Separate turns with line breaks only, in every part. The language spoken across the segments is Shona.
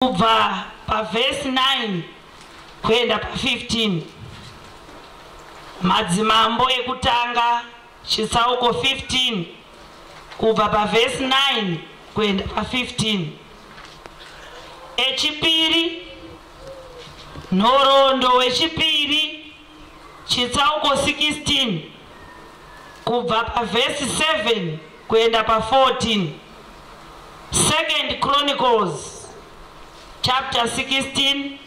kubva paverse 9 kuenda pa15. Madzimambo ekutanga chitsauko 15 kubva paverse 9 kuenda pa15. Echipiri, nhoroondo wechipiri chitsauko 16 kubva paverse 7 kuenda pa14. Second Chronicles chapter 16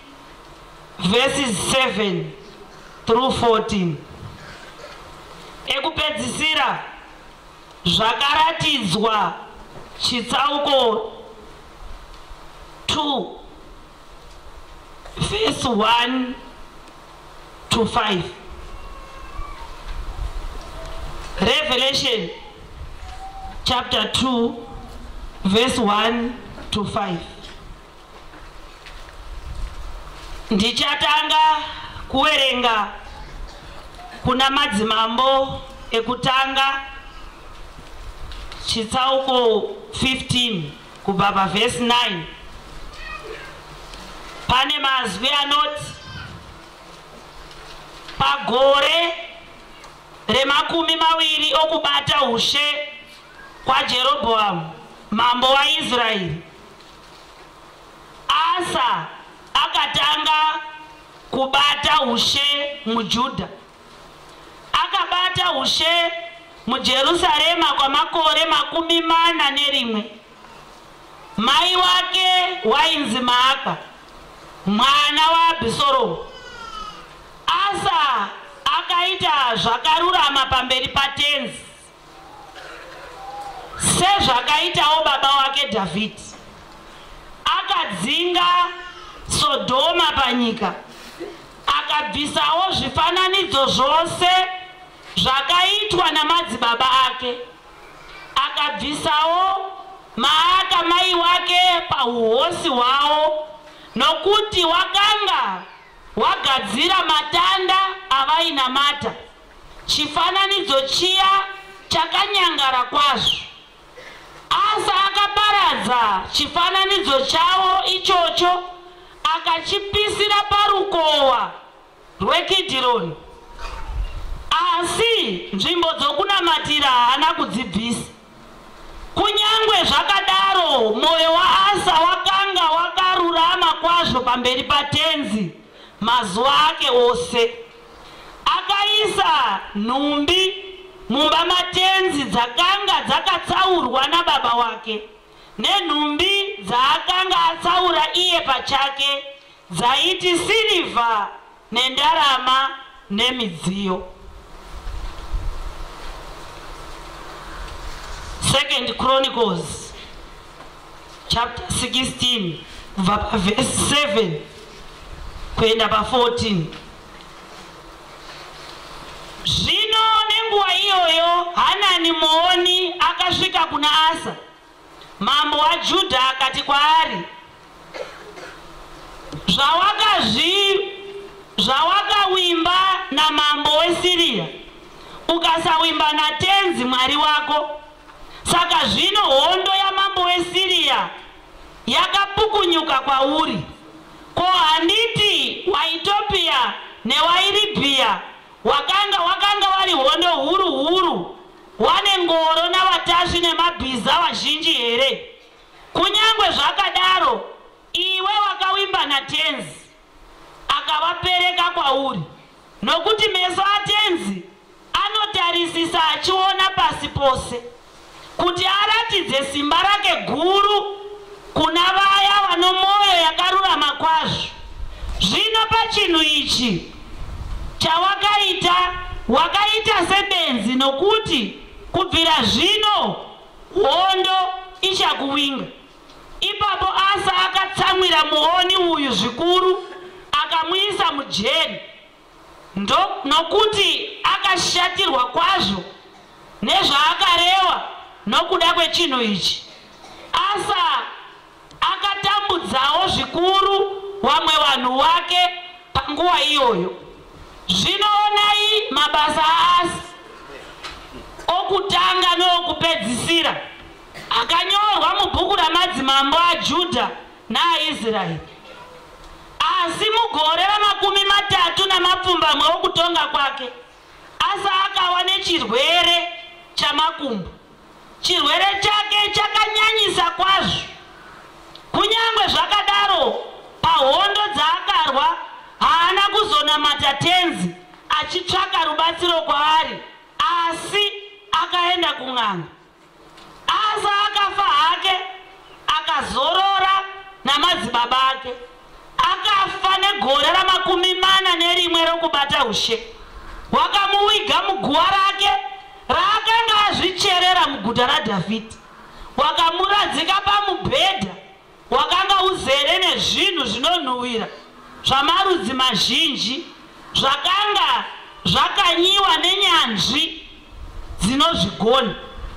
verses 7 through 14. Ekupedzisira zvakaratidzwa chitsauko 2 verse 1 to 5. Revelation chapter 2 verse 1 to 5. Ndichatanga kuwerenga kuna madzimambo ekutanga chitsauko 15 kubva paverse 9. Pane mazwi anoti: pagore remakumi maviri okubata ushe kwa Jerobhoamu mambo waIsraeri, Asa akatanga kubata ushe muJudha. Akabata ushe muJerusarema kwa makore 41. Mai wake wainzi Maaka, mwana waAbhisoromu. Asa akaita zvakarurama pamberi patenzi, sezvakaitawo baba wake Dhavhidhi. Akadzinga Sodhoma panyika, akabvisawo zvifananidzo zvose zvakaitwa namadzibaba ake. Akabvisawo Maaka mai wake pauhosi hwawo, nokuti wakanga wagadzira matanda avainamata, chifananidzo chiya chakanyangara kwazvo. Asa akaparadza chifananidzo chawo ichocho, akachipisira parukova rweKidhironi. Asi nzvimbo dzokunamatira haana kudzibvisa. Kunyangwe zvakadaro, mwoyo waAsa wakanga wakarurama kwazvo pamberi patenzi mazuva ake ose. Akaisa nhumbi mumba matenzi dzakanga dzakatsaurwa nababa wake, nenhumbi dzaakanga atsaura iye pachake, dzaiti sirivha nendarama nemidziyo. Second Chronicles chapter 16 kubva paverse 7 kuenda pa14. Zvino nenguva iyoyo Hanani muoni akasvika kuna Asa mambo waJudha, akati kwaari: zvawakawimba namambo weSiriya, ukasawimba natenzi mwari wako. Saka zvino hondo yamambo weSiriya yakapukunyuka kwauri. Ko, handiti waEtiopia newaIribhiya wakanga wari hondo huru huru, wane ngoro navatasvi nemabhiza vazhinji here? Kunyangwe zvakadaro, iwe wakawimba natenzi, akavapereka kwauri, nokuti meso atenzi anotarisisa achiona pasi pose, kuti aratidze simba rake guru kuna vaya vano mwoyo yakarurama kwazvo. Zvino pachinhu ichi chawakaita, wakaita sebenzi, nokuti kubvira zvino hondo ichakuwinga. Ipapo Asa akatsamwira muoni uyu zvikuru, akamuisa mujeri, nokuti akashatirwa kwazvo nezvaakareva nokuda kwechinhu ichi. Asa akatambudzawo zvikuru vamwe vanhu vake panguva iyoyo. Zvino onai mabasa aAsa okutanga neokupedzisira akanyorwa mubhuku ramadzimambo aJudha naIsraeri. Asi mugore ra30 okutonga kwake, Asa akawa nechirwere chamakumbo. Chirwere chake chakanyanyisa kwazvo. Kunyangwe zvakadaro, pahondo dzaakarwa haana kuzonamata tenzi achitsvaka rubatsiro kwaari, asi akaenda kun'anga. Asa akafa hake, akazorora namadzibaba ake. Akafa negore ra41 rokubata ushe. Wakamuviga muguwa rake raakanga azvicherera muguta raDhavhidhi. Wakamuradzika pamubhedha wakanga uzere nezvinhu zvinonhuhwira zvamarudzi mazhinji zvakanga zvakanyiwa nenyanzvi dzinozvigona.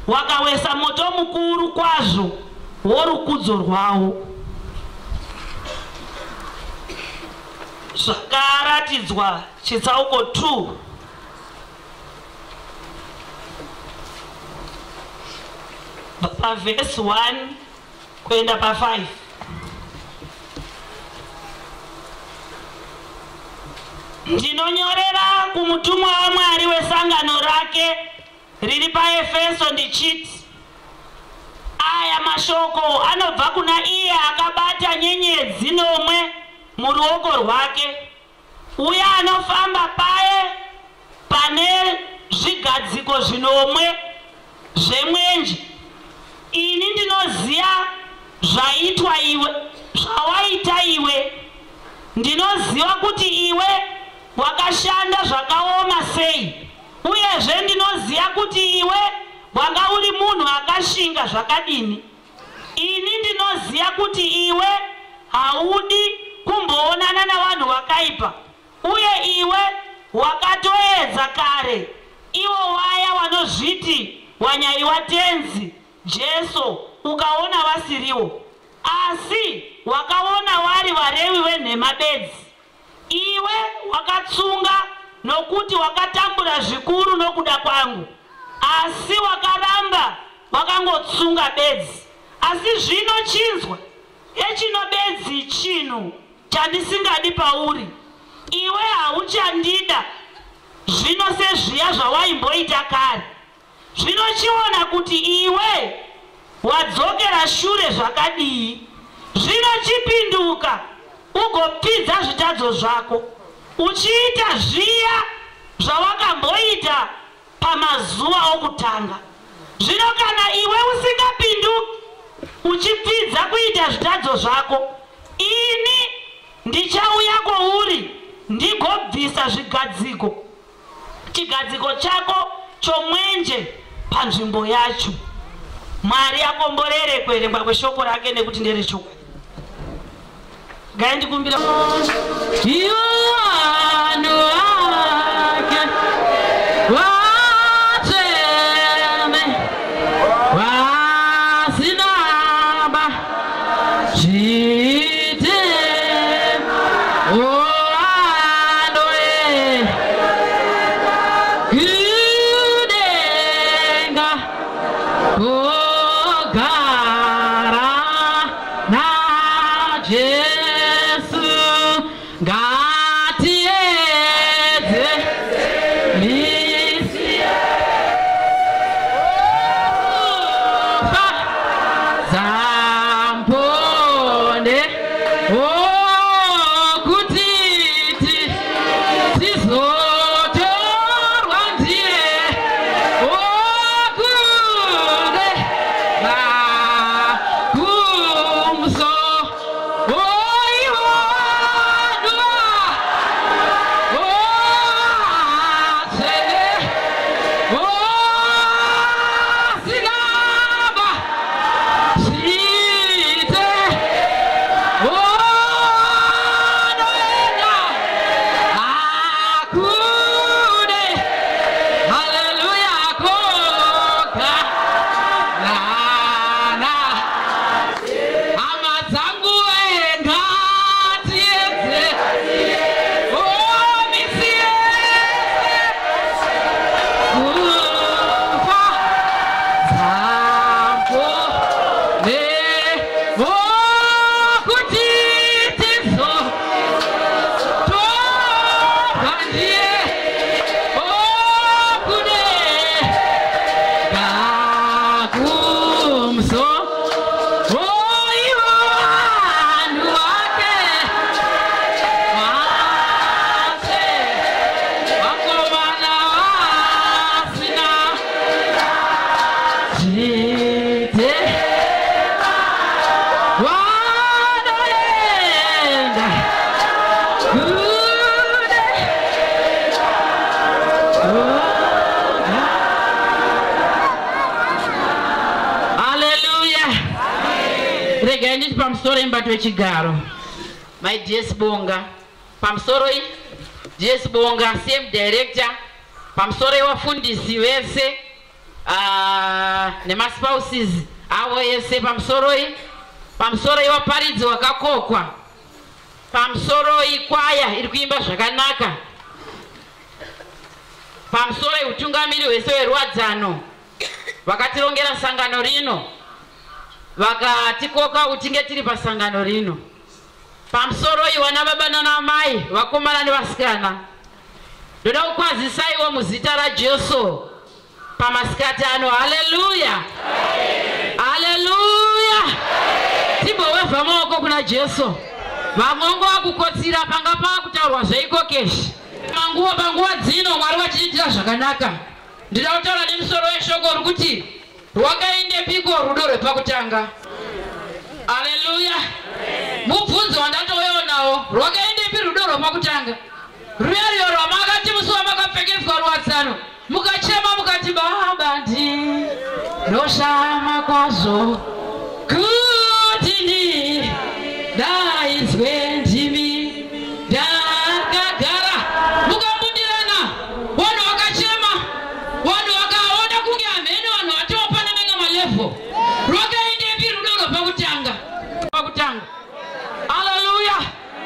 Wakawesa moto mukuru kwazvo worukudzo rwawo. Zvakaratidzwa chitsauko 2 pavhesi 1 kuenda pa5. Ndinonyorera kumutumwa waMwari wesangano rake riri paEfeso ndichiti, aya mashoko anobva kuna iye akabata nyenyedzi nomwe muruoko rwake, uye anofamba paye pane zvigadziko zvinomwe zvemwenje. Ini ndinoziva zvaitwa iwe, zvawaita iwe. Ndinoziva kuti iwe wakashanda zvakaoma sei, uyezve ndinoziva kuti iwe wanga uri munhu akashinga zvakadini. Ini ndinoziva kuti iwe haudi kumboonana navanhu vakaipa, uye iwe wakatoedza kare ivo waya vanozviti wanyaiwa tenzi Jesu ukaona vasiriwo, asi wakaona vari varevi venhema bedzi. Iwe wakatsunga nokuti wakatambura zvikuru nokuda kwangu, asi wakaramba wakangotsunga bedzi. Asi zvino chinzwa echino bedzi chinhu chandisingadi pauri. Iwe hauchandida zvino sezviya zvawaimboita kare. Zvino chiona kuti iwe wadzokera shure zvakadii. Zvino chipinduka ugopidza zvitadzo zvako, uchiita zviya zvawakamboita pamazuva okutanga. Zvino kana iwe usingapinduki uchipidza kuita zvitadzo zvako, ini ndichauya kwauri ndigobvisa zvigadziko, chigadziko chako chomwenje panzvimbo yacho. Mwari akomborere kuerengwa kweshoko rake nekuti nderechokwadi. Ngaindikumbira mubati wechigaro. My DS Bonga pamusoro DS Bonga CM director pamusoro wafundisi vese nemaspouses avo yese pamusoro waparidzi wakakokwa pamusoro kwaya iri kuimba zvakanaka pamusoro utungamiri wese werwadzano vakatirongera sangano rino vakatikoka utinge tiri pasangano rino pamusoro wana baba nana mai vakomana nevasikana ndoda kukwazisaiwo muzita raJesu pamasikati ano. Haleluya, haleluya. Timbowevha maoko kuna Jesu. Vamwe vakukotsira panga pakutaurwa zveikokeshi panguva dzino Mwari vachiitira zvakanaka. Ndida kutaura nemusoro weshoko rokuti rwakaendepiko rudo rwepakutanga. Haleluya. Mubvunzo wandatouyawo nawo, rwakaendepi rudo rwepakutanga? Rweriyo rwamakati musi wamakapfekedzwa rwadzano mukachema mukati baba ndinoshama kwazvo kuti ndidaidzwe ndimi ndakagara mukambundirana vanhu vakachema vanhu vakaona kunge hamene vanhu vatopana menga malevho. Rwakaendepi rudo rwepakutanga? Haleluya.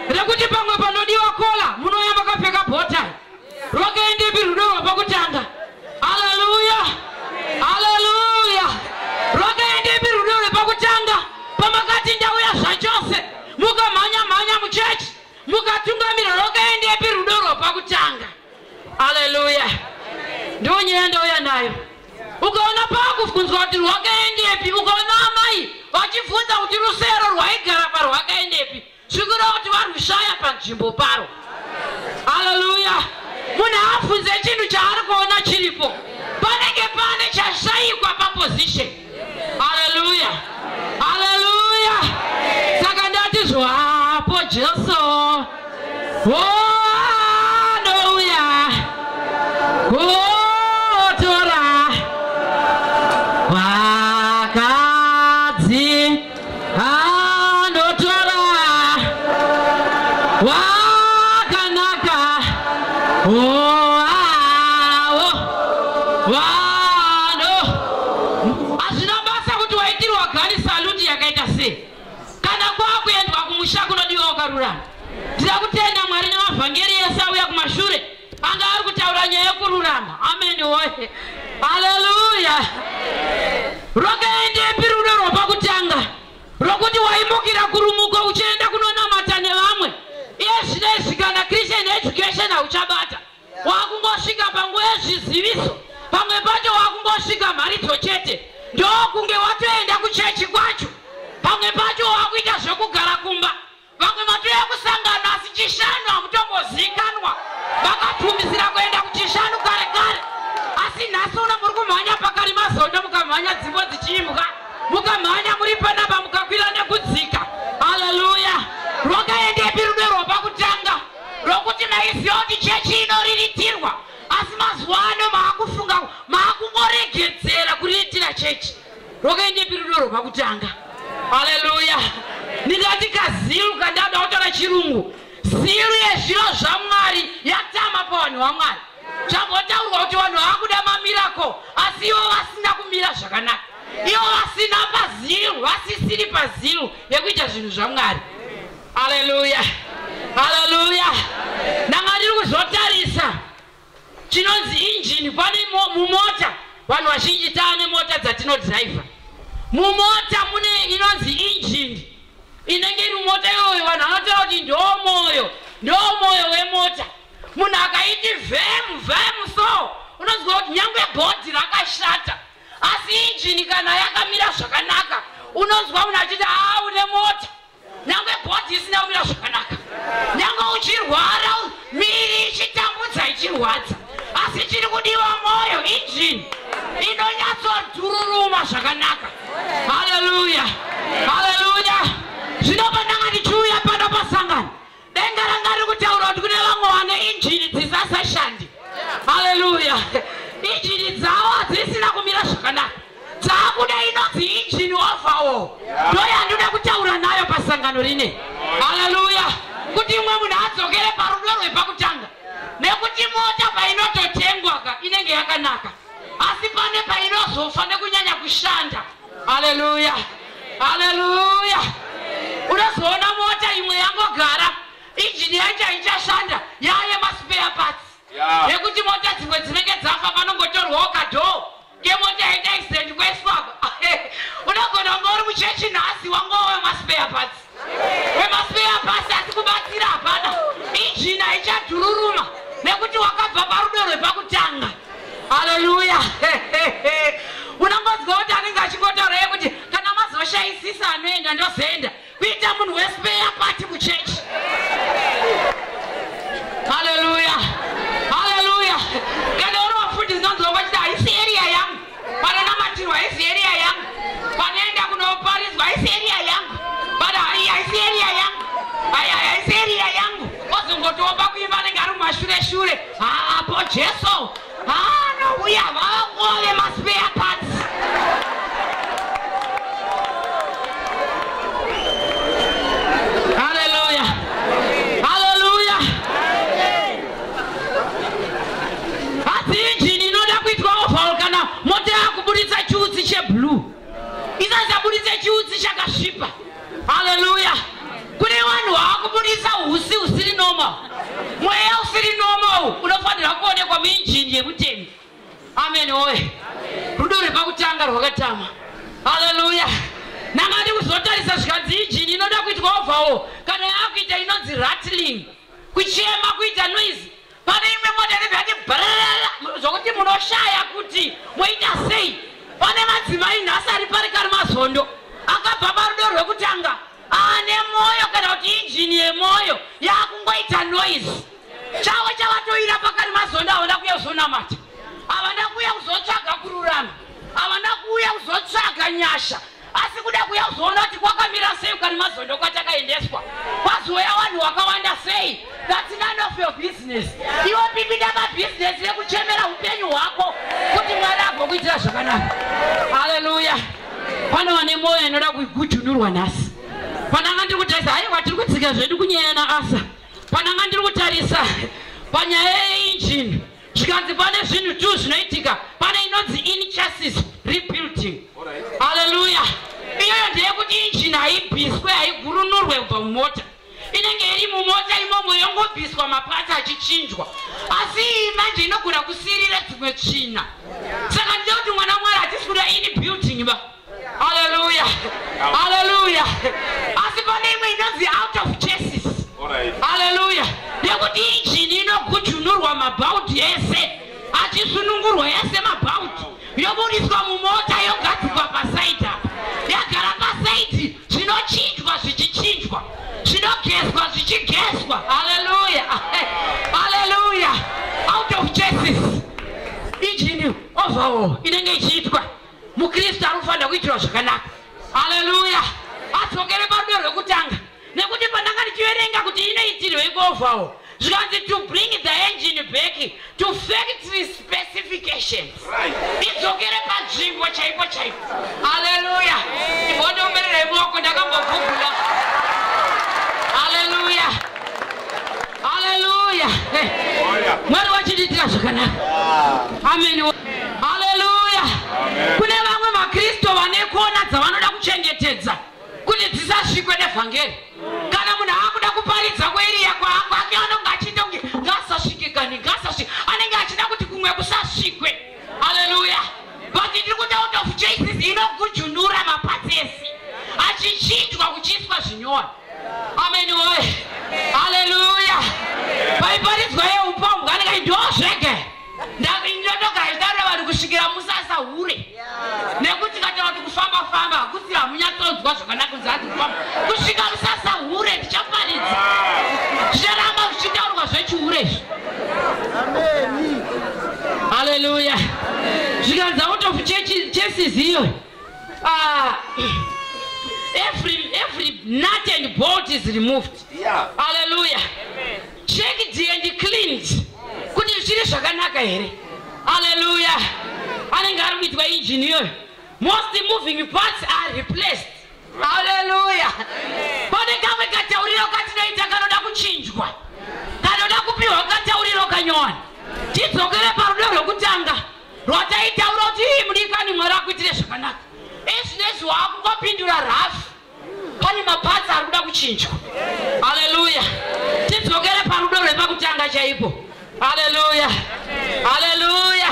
Rekuti pamwe panodiwa kola munoya makapfeka botai. Rwakaendepi rudo rwepakutanga? Haleluya, haleluya. Rwakaendepi rudo rwepakutanga? Pamakati ndauya zvachose mukamhanya muchechi mukatungamira. Rwakaendepi rudo rwepakutanga? Haleluya. Ndiyo nyaya ndauya nayo. Ukaona pakubvunzwa kuti rwakaendepi, ukaona amai vachibvunza kuti rusero rwaigara parwakaendepi, zvikura kuti varwishaya panzvimbo paro. Haleluya. Munhu afunze chinhu chaari kuona chiripo, panenge pane chashayikwa papozishon. Haleluya, haleluya. Saka ndati zvapo Jesu anouya kutora vakadzi anotora wakanaka hazvina basa kuti waitirwa gari saluti yakaita sei kana kwakuendwa kumusha kunodiwa ukarurama. Ndida kutenda Mwari nemavhangeri ese auya kumashure anga ari kutaura nyaya yekururama. Amen woye, haleluya. Rwakaendepi rudo rwepakutanga rwokuti waimukira kurumuko uchienda kunonamata nevamwe? Iye zvinezvi kana Christian education hauchabata, wakungosvika panguva yezviziviso, pamwe pacho wakungosvika mharidzo chete, ndokunge watoenda kuchechi kwacho, pamwe pacho wakuita zvekugara kumba, vamwe matoya kusangana asi chishanu hamutombozikanwa, vakapfumisira kuenda kuchishanu kare kare, asi nhasi uno muri kumhanya pakari mazondo, mukamhanya dzimbo dzichiimbwa, mukamhanya muri panapa mukakwira nekudzika. Haleluya. Rwakaendepi rudo rwepakutanga rwokuti maiziva kuti chechi inoriritirwa, asi mazuva ano maakufunga maakungoregedzera kuriritira chechi? Rwakaendepi rudo rwepakutanga? Haleluya. Ndingati kaziru kandada kutora chirungu, ziru yezviro zvaMwari yatama pavanhu vaMwari. Zvambotaurwa kuti vanhu vakuda mamirako asi ivo vasina kumira zvakanaka, ivo vasina paziru, vasisiri paziru yekuita zvinhu zvaMwari. Haleluya, haleluya. Ndanga ndiri kuzotarisa chinonzi injini. Pane mumota, vanhu vazhinji taane mota dzatinodhiraivha. Mumota mune inonzi injini inenge iri mumota iyoyo, vanhu vanotaura kuti ndo moyo wemota. Munhu akaiti vhemu so unonzwa kuti nyangwe bhodhi rakashata, asi injini kana yakamira zvakanaka unonzwa munhu achiti une mota. Nyangwe bhodhi isina kumira zvakanaka, nyangwe uchirwara miri ichitambudza ichirwadza, asi chiri kudiwa moyo, injini inonyatsodhururuma zvakanaka. Haleluya, haleluya. Zvino pandanga ndichiuya pano pasangano, denga ranga riri kutaura kuti kune vamwe vane injini dzisisashandi. Haleluya. Injini dzavo hadzisina kumira zvakanaka, dzakuda inonzi injini overall. Ndo yandinoda kutaura nayo pasangano. sangano rine. Hallelujah. Kuti mwe munhu adzokere parudo rwepakutanga. Nekuti mota painototengwa inenge yakanaka. Asi pane painozofa nekunyanya kushanda. Hallelujah. Hallelujah. Unozoona mota imwe yangogara injini yacho ichashanda yaye maspare parts. Nekuti mota dzimwe dzinenge dzafa panongotorwawo kadhoo kemota yaita accident kwaiswako. Unogona kunge uri muchechi nhasi wangowe maspare parts. Wemaspare parts asi kubatsira hapana. Injini haichadhururuma nekuti wakabva parudo rwepakutanga. Hallelujah. Unangodzwa kuti anenge achingotaura kuti kana mazoshaisisa anoenda ndozoenda kuita munhu wespare part muchechi. Hallelujah. Hallelujah. Kana uri wafundisi unonzwa kuti haisi area yangu. Panonamatirwa haisi area yangu. Panoenda kunoparizwa haisi area yangu. Bada haisi area yangu. Haisi area yangu. Ozongotopa kuimba anenge ari mumashure. Po Jesu. No, we have all the spare parts. Hallelujah. Hallelujah. Asi injini inoda kuitwa overhaul kana mota yakuburitsa chiutsi cheblue. Isasaburitsa chiutsi chakasvipa. Hallelujah. Kune vanhu vakuburitsa husi usiri normal. Mweya usiri normal unofanira kuonekwa muinjini yemutendi. Amen. Oye. Rudo rwepakutanga rwakatama. Hallelujah. Nangati kuzotarisa zvikanzi injini inoda kuitwa overhaul kana yakuita inonzi rattling. Kuchema kuita noise. Pane imwe mota inobva bharara zvokuti munoshaya kuti moita sei. Pane madzimai nhasi ari pari kari mazondo akabva parudo rwekutanga ane moyo kana kuti injini yemoyo yakungoita noise. Chavo chavatoira pakari mazondo avanda kuuya kuzonamata. Avanda kuuya kuzotsvaga kururama. Avanda kuuya kuzotsvaga nyasha. Asi kuda kuuya kuzoona kuti kwakamira sei kari mazondo kwatakaendeswa. Kwazouya vanhu vakawanda sei. That's none of your business. Iwe pipinda mabusiness yekuchemera upenyu hwako kuti Mwari agokuitira zvakanaka. Hallelujah. Pane vane moyo inoda kugujunurwa nhasi. Pananga ndiri kutarisa haiwa tiri kutsika zvedu kunyaya naAsa. Pananga ndiri kutarisa panyaya yeinjini. Zvikanzi pane zvinhu tu zvinoitika. Pane inonzi in chassis rebuilding. Hallelujah. Iyoyo ndeyekuti injini haibviswe haigurunurwe kubva mumota. Inenge iri mumota imomo yongobviswa mapatsi achichinjwa. Asi iyi manje inogona kusirira dzimwe tsvina. Saka ndide kuti mwana Mwari hatisi kuda in building ba. Hallelujah. Hallelujah. Asi pane imwe inonzi out of chassis. Hallelujah. Nekuti injini inogujunurwa mabhaudhi ese. Achisunungurwa ese mabhaudhi. Yoburiswa mumota yogadzikwa pasaidi apa. Yagara pasaidi zvinochinjwa zvichichinjwa. Zvinogezwa zvichigezwa. Hallelujah. Hallelujah. Out of chassis. Injini overhaul inenge ichiitwa. Mukristu anofanira kuitirwa zvakanaka. Hallelujah. Adzokere parudo rwekutanga. Nekuti pandanga ndichiverenga kuti inoitirwe overhaul zvikanzi to bring the engine back to factory specifications. Idzokere panzvimbo chaipo chaipo. Hallelujah. Ibondomberera imoko ndakambogugula. Hallelujah. Hallelujah. Mwari wachitiitira zvakanaka. Amen. Hallelujah. Kune vamwe makristu vane kona dzavanoda kuchengetedza kuti dzisasvikwe nevhangeri. Kana munhu akuda kuparidza kweiriya kwake anonga achida kunge ngasasvikikani ngasasvika. Anenge achida kuti kumwe kusasvikwe. Hallelujah. But ndiri kuti out of chassis inogujunura mapatsi ese. Achichinjwa kuchiiswa zvinyora. Amen. Hallelujah. Paiparidzwa yeupombwe anenge ndozvege. Ndinotogara ndaura vanhu kusvikira musasa hure. Nekuti kana kuti kufamba hakusi hamunyatsodzwa zvakanaka kunzati kufamba. Kusvika musasa hure ndichaparidza. Zvicharamba zvichitaurwa zvechihure izvi. Amen. Hallelujah. Zvikanzi out of chassis iyo. Every nut and bolt is removed. Hallelujah. Checked and cleaned. Kuti zvichiri zvakanaka here. Hallelujah. Anenge ari kuitwa injini iyoyo. Most moving parts are replaced. Hallelujah. pane kamwe katauriro katinoita kanoda kuchinjwa, kanoda kupiwa katauriro kanyowani. Tidzokere parudo rwekutanga rwataitaura kuti mudikani Mwari akuitire zvakanaka. Ezvinezvi wakungopindura rafu, pane mapatsa ari kuda kuchinjwa. Haleluya. Tidzokere parudo rwepakutanga chaipo. Haleluya. Haleluya.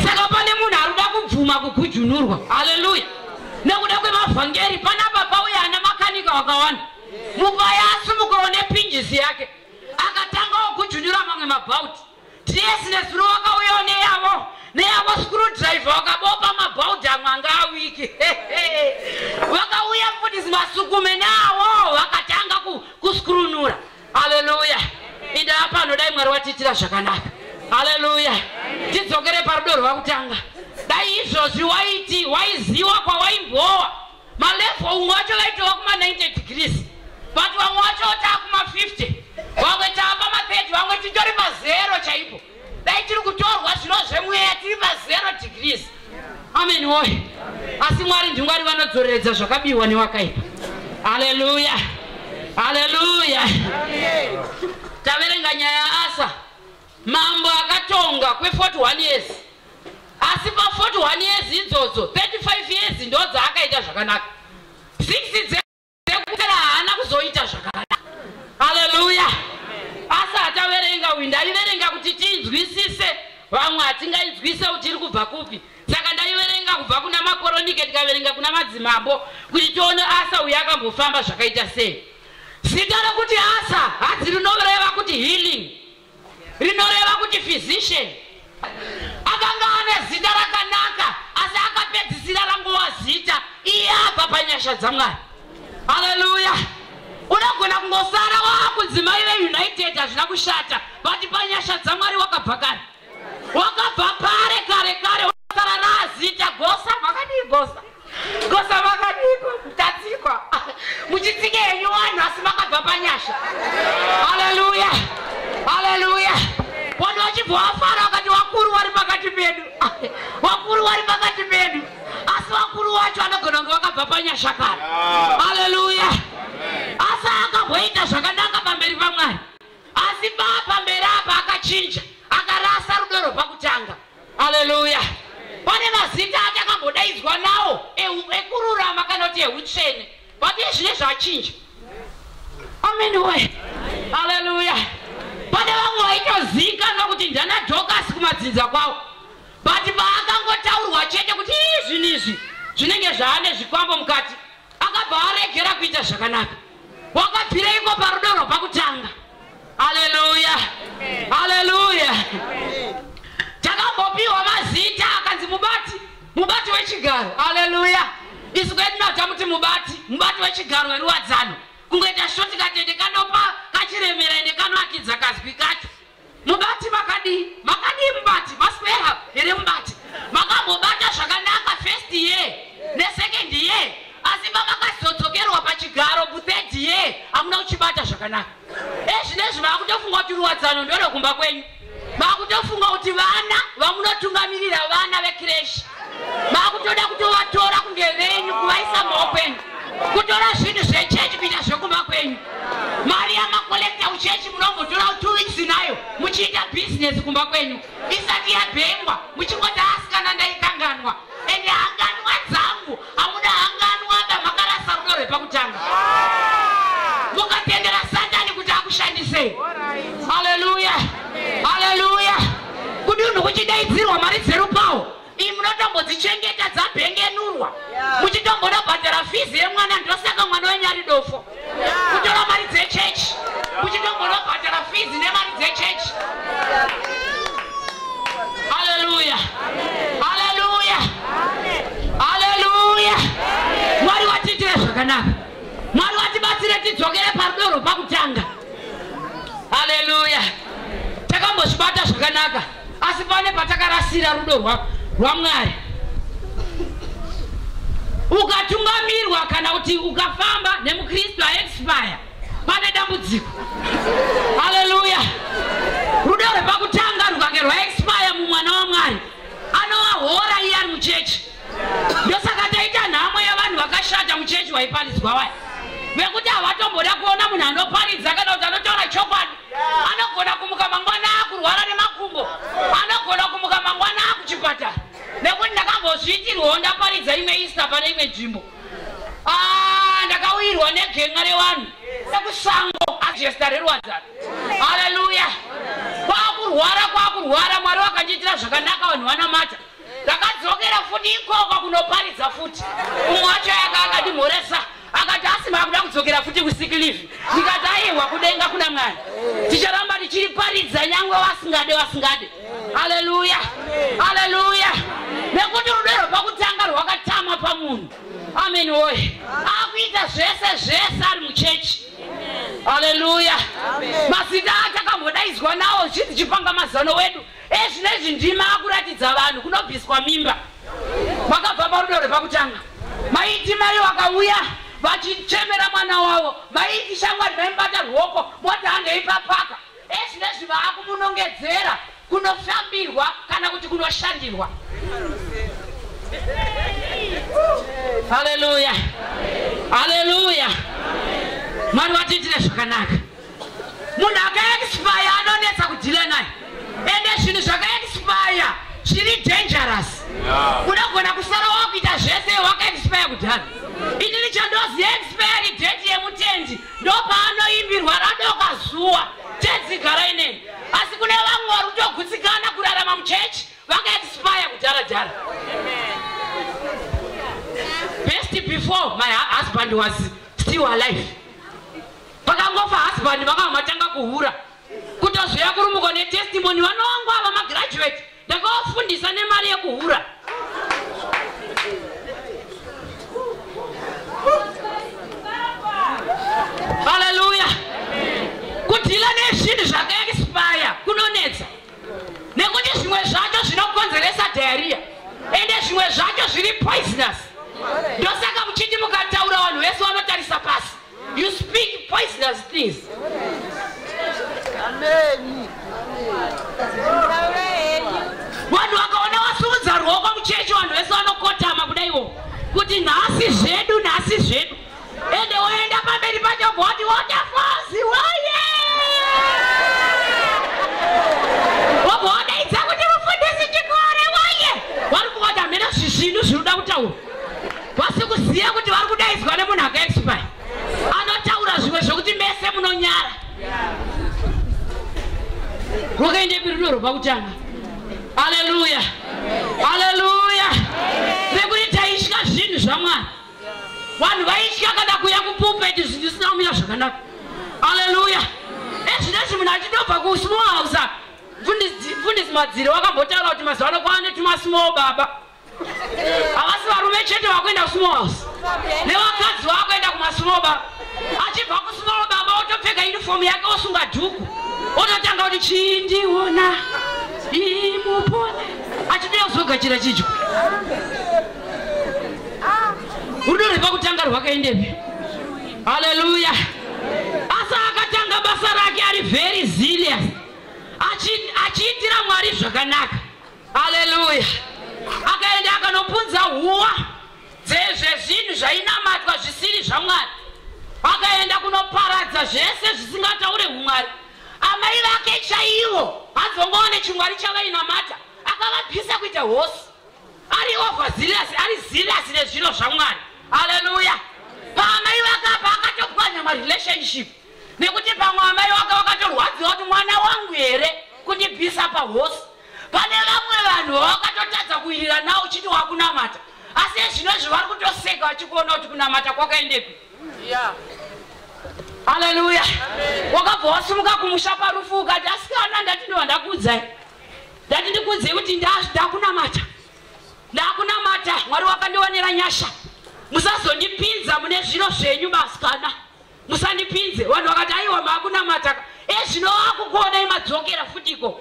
Saka pane munhu ari kuda kubvuma kugujunurwa. Haleluya. Nekuda kwemavhangeri pana baba uya ana makanika wakawanda. Mubaya asumukawo nepinjisi yake akatanga kugujunura mamwe mabhauti. Tiesines ro wakauyawo neyavo screwdriver wakabopa mabhauti amwe anga awiki. Wakauya futi masukume nawo wakatanga kuscrewnura. Haleluya. Inda pano dai Mwari watiitira zvakanaka. Haleluya. Tidzokere parudo rwakutanga. Dai izvozvi waiziwa kwawaimbowa. Malevo umwe wacho vaitowa kuma 90 degrees. But vamwe wacho takuma 50. Vamwe tapa ma30, vamwe titori pa0 chaipo. Dai tiri kutorwa zvino zvemweya tiri pa0 degrees. Amen woye. Asi Mwari ndingwari vanodzoreredza zvakabiwa newakaipa. Haleluya. Haleluya. Taverenga nyaya Asa. Mambo akatonga kwe 41 years. Asi pa 41 years idzodzo 35 years ndo dzaakaita zvakanaka. 6 dzekutera haana kuzoita zvakanaka. Haleluya. Asa ataverenga winda aiverenga kuti tinzwisise, vamwe hatingainzwise kuti tiri kubva kupi. Saka ndaiverenga kubva kuna makoronike tikaverenga kuna madzimambo kuti tione Asa uyu akambofamba zvakaita sei. Zita rokuti Asa hadzi rinoreva kuti healing, rinoreva kuti physician. Akanga ane zita rakanaka asi akapedzisira rangova zita iye abva panyasha dzaMwari. Haleluya. Unogona kungosara wakudzimai veUnited hazvina kushata, but panyasha dzaMwari wakabva kare. Wakabva pare kare wakasara razita gosa makadii gosa. Gosa makadii tatsikwa. Muchitsike henyu vanhu asi makabva panyasha. Haleluya. Haleluya. Vanhu vachibva vafara vakati vakuru vari pakati pedu. Vakuru vari pakati pedu. Asi vakuru vacho anogona kunge vakabva panyasha kare. Haleluya. Asa akamboita zvakanaka pamberi paMwari. Asi pamberi apa akachinja, akarasa rudo rwepakutanga. Haleluya. Pane mazita ati akambodaidzwa nawo ekururama kana kuti eutsvene, but zvine zvachinja. Amen woye. Haleluya. Pane vamwe vaitozikanwa kuti ndana Dhokasi kumadzinza kwawo, but paakangotaurwa chete kuti izvi zvinenge zvaane zvikwambo mukati, akabva aregera kuita zvakanaka. Wakabvireiko parudo rwepakutanga. Haleluya. Haleluya. Takambopiwa mazita akanzi mubati wechigaro. Haleluya. Isu kwedu tamuti mubati wechigaro weruwadzano. Kungoita shoti katende kanopa kachiremera ende kanoakidza kazwi kacho. Mubati makadii mubati maswera here mubati. Makambobata zvakanaka first year nesecond year. Asi pamakazodzokerwa pachigaro third year hamuna kuchibata zvakanaka. Ezvinezvi vakutofunga kuti ruwadzano ndorwekumba kwenyu. Vakutofunga kuti vana vamunotungamirira vana vekireshi. Vakutoda kutovatora kunge venyu kuvaisa maoko enyu. Kutora zvinhu zvechechi kuita zvekumba kwenyu. Mari yamakolekta uchechi munombotora 2 weeks nayo muchiita business kumba kwenyu. Isati yabhengwa muchingoti asikana ndaikanganwa. Ende hanganwa dzangu hamuna hanganwa makarasa rudo rwepakutanga. Mukatendera Satani kuti akushandisei. Haleluya. Haleluya. Kudunhu kuchidaidzirwa mari dzerupawo. Imi munotombodzichengeta dzabhengenurwa. Muchitomboda bhadhara fizi yemwana ndosaka mwana wenyu ari dofo. Kutora mari dzechechi. Muchitomboda bhadhara fizi nemari dzechechi. Haleluya. Haleluya. Haleluya. Mwari watiitire zvakanaka. Mwari watibatsire tidzokere parudo rwepakutanga. Haleluya. Takambozvibata zvakanaka. Asi pane patakarasira rudo rwaMwari. Ukatungamirwa kana kuti ukafamba nemuKristu aexpire, pane dambudziko. Haleluya. Rudo rwepakutanga rukange rwaexpire mumwana waMwari, anovahora iye ari muchechi. Ndosaka taita nhamo yavanhu vakashata muchechi waiparidzwa waya. Vekuti havato Makamboda kuona munhu anoparidza kana kuti anotaura chokwadi. Anogona kumuka mangwana akurwara nemakumbo. Anogona kumuka mangwana akuchipatara. Nekuti ndakambozviitirwawo ndaparidza imwe Easter pane imwe nzvimbo. Ndakawirwa negenga revanhu ekusango ajesta rerwadzana. Haleluya. Kwakurwara Mwari wakandiitira zvakanaka, vanhu vanamata. Ndakadzokera futi ikoko kunoparidza futi. Umwe wacho akandimhoresa akati asima kuda kudzokera futi kusick leave. Ndikati aiwa kudenga kuna Mwari. Ticharamba tichiriparidza nyangwe wasingade. Haleluya. Haleluya. Nekuti rudo rwepakutanga rwakatama pamunhu. Amen woye. Akuita zvese ari muchechi. Haleluya. Mazita atakambodaidzwa nawo zvichipanga mazano wedu. Zvinezvi ndima akuratidza vanhu kunobviswa mimba. Makabva parudo rwepakutanga. Maiti mai vakauya vachichemera mwana wavo. Maiti shamwari vaibata ruoko mota angeipapaka. Zvinezvi vaakumunongedzera kunofambirwa kana kuti kunoshandirwa. Haleluya. Haleluya. Mwari watiitire zvakanaka. Munhu akaexpire anonetsa kudhila naye. Ende zvinhu zvakaexpire zviri dangerous. Unogona kusara wakuita zvese wakaexpire kudhara. Inini chandoziva expiry date yemutendi ndopaanoimbirwa radoka zuva tedzigara ineni. Asi kune vamwe vari kutogutsikana kurarama muchechi vakaexpire kudhara. Best before my husband was still alive. Pakangofa husband vakamatanga kuhura. Kutozoya kurumuka netestimony vanongo ava magraduate. Ndakavafundisa nemari yekuhura. Haleluya. Kudhila nezvinhu zvakaexpire kunonetsa. Nekuti zvimwe zvacho zvinokonzeresa diarrhea. Ende zvimwe zvacho zviri poisonous. Ndosaka muchiti mukataura vanhu vese vanotarisa pasi. You speak poisonous things. Amen. Vanhu vakaona vasudza ruoko muchechi vanhu vese vanokotama kudaiwo. Kuti nhasi zvedu. Ende woenda pamberi pacho bhoti wotafozi woye. Wabvodaidza kuti mufundisi chikore woye. Vari kuvata mhena zvinhu zvinoda kutaura. Vasi kuziva kuti vari kudaidzwa nemunhu akaexpire. Anotaura zvimwe zvokuti mese munonyara. Rwakaendepiko rudo rwepakutanga. Haleluya. Haleluya. Nekuti taitya zvinhu zvaMwari. Vanhu vaitya kana kuuya kupulpiti zvinhu zvisina kumira zvakanaka. Haleluya. Zvinezvi munhu achindobva kusmall house. Mfundisi Madziri wakambotaura kuti mazuva ano kwaane tumasmall baba. Havasi varume chete vakuenda kusmall house. Nevakadzi vakuenda kumasmall baba. Achibva kusmall baba otopfeka uniform yake osunga dhuku. Ototanga kuti chindiona imupone. Achide kuzogachira chidyo. Rudo rwepakutanga rwakaendepi. Haleluya. Asa akatanga basa rake ari very zealous. Achiitira Mwari zvakanaka. Haleluya. Akaenda akanopunza huwa dzezvezvinhu zvainamatwa zvisiri zvaMwari. Akaenda kunoparadza zvese zvisingataure umwari. Amai vake chaivo hadzongoone chimwari chavainamata. Akavapisa kuita hosi. Ari overzealous, ari zealous nezvinhu zvaMwari. Haleluya. Paamai vake apa akatopwanya marelationship. Nekuti pamwe amai vake vakatorwadziwa kuti mwana wangu here kundibvisa pahosi. Pane vamwe vanhu vakatotadza kuirira nawo uchiti wakunamata. Asi zvinozvi vari kutoseka vachikuona kuti kunamata kwakaendepi. Haleluya. Wakabva wasumuka kumusha parufu ukati asikana ndati ndiwa ndakuudzai. Ndati ndikuudzei kuti ndakunamata. Mwari wakandionera nyasha. Musazondipinza mune zviro zvenyu masikana. Musandipinze. Vanhu vakati aiwa makunamata. Zvino wakukuonai madzokera futiko.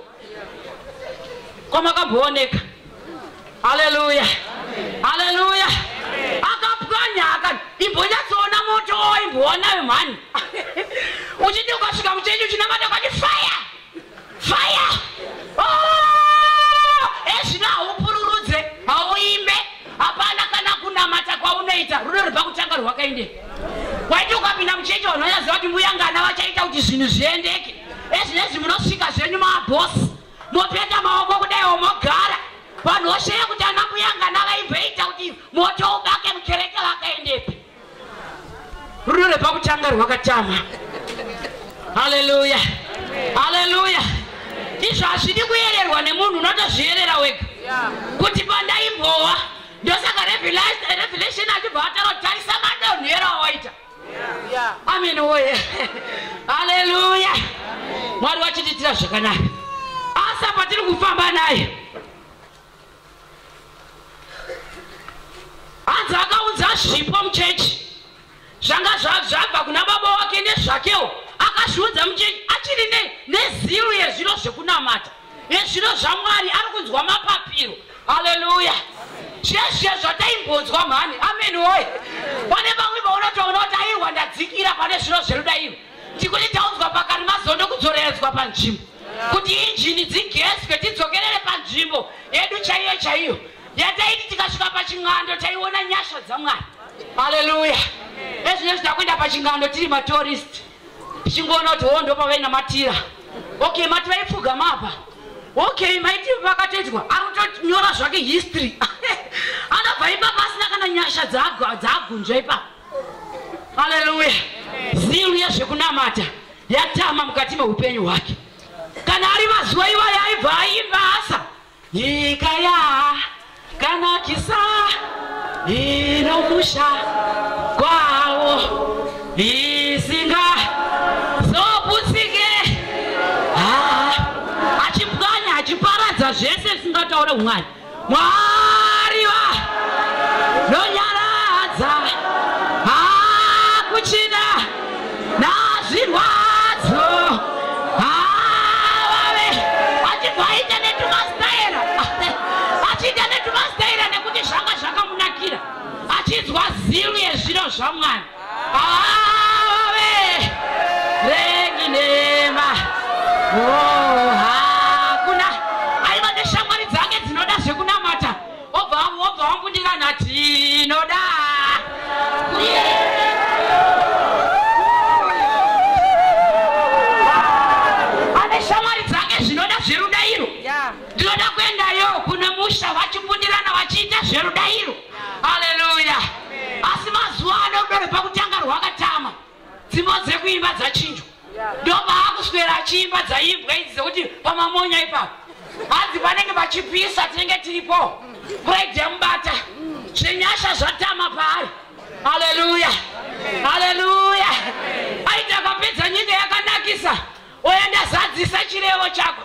Kwamakabhooneka. Haleluya. Haleluya. Akapwanya akati imbonyatsoona moto imboona mhani. Uchiti ukasvika muchenyu chinamata kwati fire. Fire. Zvino haupururudze, hauimbe, hapana kana kunamata kwaunoita. Rudo rwepakutanga rwakaendepi. waiti ukapinda muchechi unoyaziva kuti mbuyangana vachaita kuti zvinhu zviendeke. Ezvinezvi munosvika zvenyu mabhosi mopeta maoko kudaiwo mogara vanhu vosheya kuti ana mbuyangana vaibveita kuti moto ubake mukereke vakaendepi. Rudo rwepakutanga rwakatama. Haleluya, haleluya. Izvo hazvidi kuyererwa nemunhu, unotozviyerera wega kuti pandaimbova ndosaka revelation achibva atarotarisa madonhero awaita. Amen woye. Haleluya. Mwari wachititira zvakanaka. Asa patiri kufamba naye hanzi akaudza zvipo muchechi zvanga zvabva kuna baba wake nezvakewo, akazviudza muchechi achiri neziru yezviro zvekunamata yezviro zvaMwari, ari kunzwa mapapiro. Haleluya. Zveshe zvataimbodzwa mhani. Amen woye. Pane vamwe vaunotoona kuti aiwa ndadzikira pane zviro zverudairo, tikuti taunzwa pakati mazondo kudzoreredzwa panzvimbo kuti injini dzigeswe tidzokerere panzvimbo yedu chaiyo chaiyo yataiti tikasvika paching'ando taiona nyasha dzaMwari. Haleluya. Ezvinezvi takuenda paching'ando tiri matorist tichingoona kuti wo ndo pavainamatira. Okay, mati vaipfugama apa. Okay, maiti vakatedzwa ari kutonyora zvake history. Anobva ipapo asina kana nyasha dzagunzva ipapo. Haleluya. Ziru yezvekunamata yatama mukati meupenyu hwake. Kana ari mazuva iwayo aibva aimba asa nyika yakanakisa inomusha kwawo isingazoputsike. Achipwanya achiparadza zvese singataure umwari. Mwari nonyaradza hakuchina nazvirwadzo. Vave achibvaita netumastaira achiita netumastaira nekuti zvanga zvakamunakira achidzwa ziru yezviro zvaMwari. Vave reginema hakuna aiva neshamwari dzake dzinoda zvekunamata obva wambundirana tinoda ane shamwari dzake zvinoda zverudairo. Ndinoda kuendayo kune musha vachimbundirana vachiita zverudairo. Haleluya. Asi mazuva ano rudo rwepakutanga rwakatama, dzimbo dzekuimba dzachinjwa. Ndoba akuswera achiimba dzaimbwa idzi dzekuti pamamonya ipapo hadzi panenge pachipisa tinenge tiripo purege mubata zvenyasha zvatama paari. Haleluya, haleluya. Aiti akapedza nyika yakanakisa oenda zadzisa chirevo chako.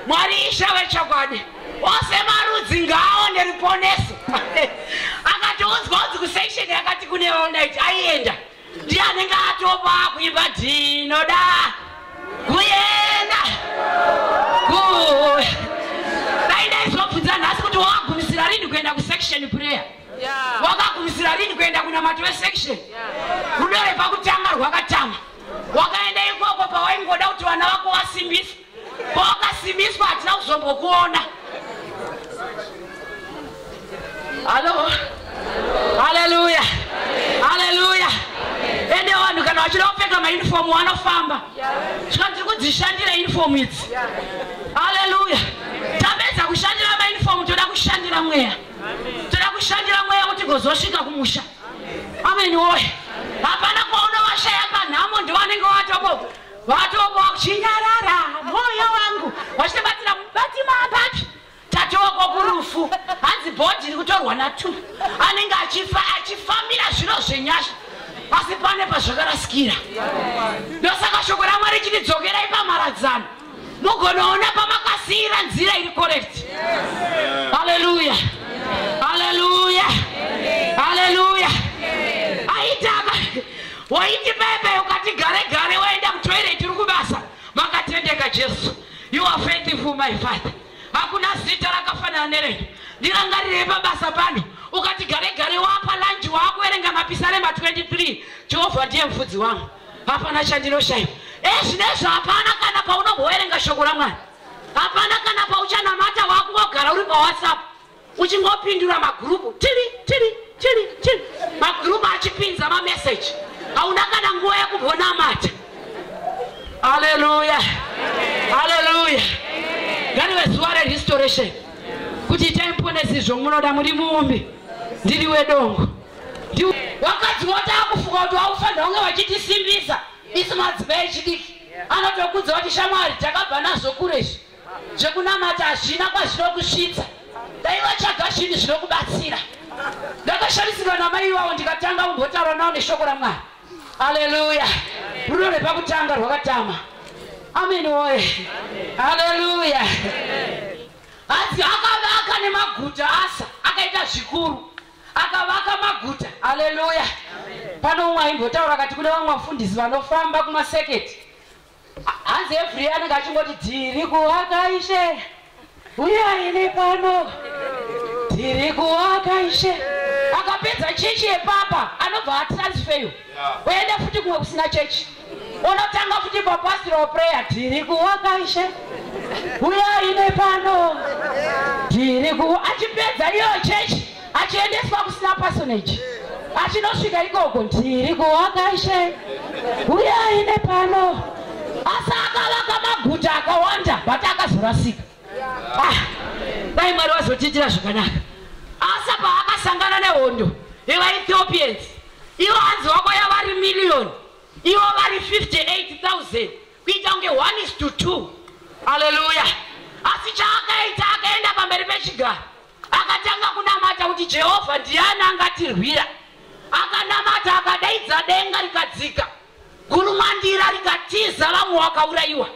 Mwari isha wechokwadi ose marudzi ngaaone ruponeso. Akati unzwa kusection yakati kune all-night aienda ndiye anenge atopa kuimba ndinoda kuenda daizvobvunza nhasi kuti wakagumisira rini kuenda kusection prayer, wakagumisira rini kuenda kunamata wesection. Rudo rwepakutanga rwakatama. Wakaenda ikoko pawaingoda kuti vana vako vasimbiswe, pawakasimbiswa hatina kuzombokuona. Halo. Haleluya. Haleluya. Ende vanhu kana vachida kupfeka mauniform vanofamba. Svika tiri kudzishandira uniform idzi. Haleluya. Tapedza kushandira mauniform toda kushandira mweya. Toda kushandira mweya kuti gozosvika kumusha. Amen woye. Hapana kwaunowashaya panhamo ndiwanenge watobo kuchinyarara moyo wangu wachitabatira mubati mapapi tatoko kurufu hanzi bhodhi iri kutorwa natu anenge achifambira zviro zvenyasha asi pane pazvakarasikira. Ndosaka shoko raMwari chitidzokerai pamharadzano mugonoona pamakasiyira nzira iri correct. Haleluya, haleluya, haleluya. Aitaka waiti pepe ukati gare gare waenda kutoilet uri kubasa makatendeka Jesu. You are faithful my Father. Hakuna zita rakafanana nerenyu. Ndirangarire pabasa pano ukati gare gare wapa lunch wakuerenga mapisarema 23 Jehovah ndiye mfudzi wangu hapana chandinoshayiwa. Zvinezvo hapana kana paunomboerenga shoko raMwari, hapana kana pauchanamata wakungogara uri paWhatsApp uchingopindura magrupu tiri magrupu achipinza mameseji hauna kana nguva yekubonamata. Haleluya, haleluya. Ngariwe zuva rerestoration kuti itai zvomunoda muri muumbi ndiri wedongo. Wakati watakufunga kuti waufanira kunge wachitisimbisa isu madzimai echidiki anotokudza kuti shamwari takabva nazvo kurezvi zvekunamata hazvina kwazvinokusvitsa, daiva chaga zvinhu zvinokubatsira. Ndakashamisika namai ivavo ndikatanga kumbotaura navo neshoko raMwari. Haleluya. Rudo rwepakutanga rwakatama. Amen woye. Haleluya. Asi akavaka nemaguta asa akaita zvikuru, akavaka maguta. Haleluya. Pano umwe aimbotaura akati kune vamwe vafundisi vanofamba kumaseketi, hanzi every anenge achingoti tiri kuvaka Ishe, uyai nepano tiri kuvaka Ishe. Akapedza chechi yepapa anobva atransferyo oenda futi kumwe kusina chechi, unotanga futi papastoral prayer tiri kuvaka Ishe, uyai nepano tiri kuvaka. Achipedza iyo chechi achiendeswa kusina personage, achinosvika ikoko tiri kuvaka Ishe, uyai nepano. Asa akavaka maguta akawanda but akazorasika. Dai Mwari wazotiitira zvakanaka. Asa paakasangana nehondo yevaEthiopians, ivo hanzi wako yavari million, ivo vari 58,000 kuita kunge 1:2. Haleluya. Asi chaakaita akaenda pamberi pechigaro akatanga kunamata kuti Jehovha ndiani angatirwira. Akanamata akadaidza denga rikadzika, gurumandira rikatiza, vamwe vakaurayiwa.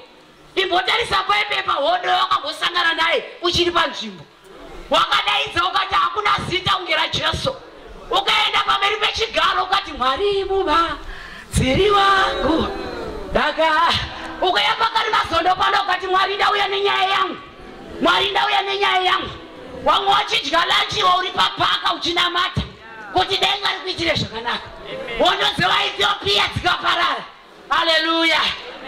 Imbotarisa paipepa hondo wakambosangana naye uchiri panzvimbo, wakadaidza ukati hakuna zita kunge raJesu, ukaenda pamberi pechigaro ukati Mwari mubatsiri wangu ukaya pakari mazondo pano ukati Mwari ndauya nenyaya yangu, Mwari ndauya nenyaya yangu. Wamwe wachidya lanchi wauri papaka uchinamata kuti denga rikuitire zvakanaka, hondo dzevaEthiopia dzikaparara. Haleluya.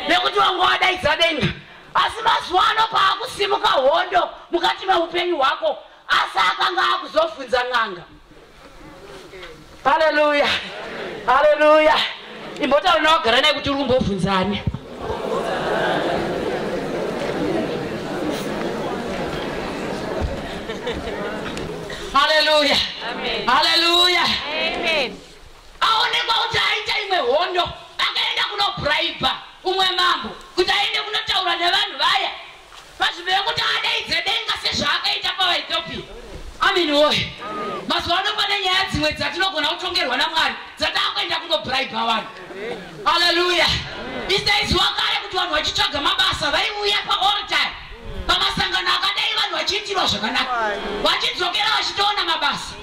Nekuti wanga wadaidza denga, asi mazuva ano paakusimuka hondo mukati meupenyu hwako, asi akanga akuzobvunza n'anga. Haleluya, haleluya. Imbotaura nawagara naye kuti uri kumbobvunzani. Haleluya, haleluya. Aonekwa kuti aita imwe hondo, akaenda kunobraiba umwe mambo kuti aende kunotaura nevanhu vaya pazvive kuti adaidze denga sezvaakaita pavaEthiopia. Amen woye. Mazuva ano pane nyaya dzimwe dzatinogona kutongerwa naMwari dzataakuenda kunobraiba vanhu. Haleluya. Isaiziwa kare kuti vanhu vachitsvaga mabasa vaiuya paaltar pamasangano akadai, vanhu vachiitirwa zvakanaka, vachidzokera vachitoona mabasa.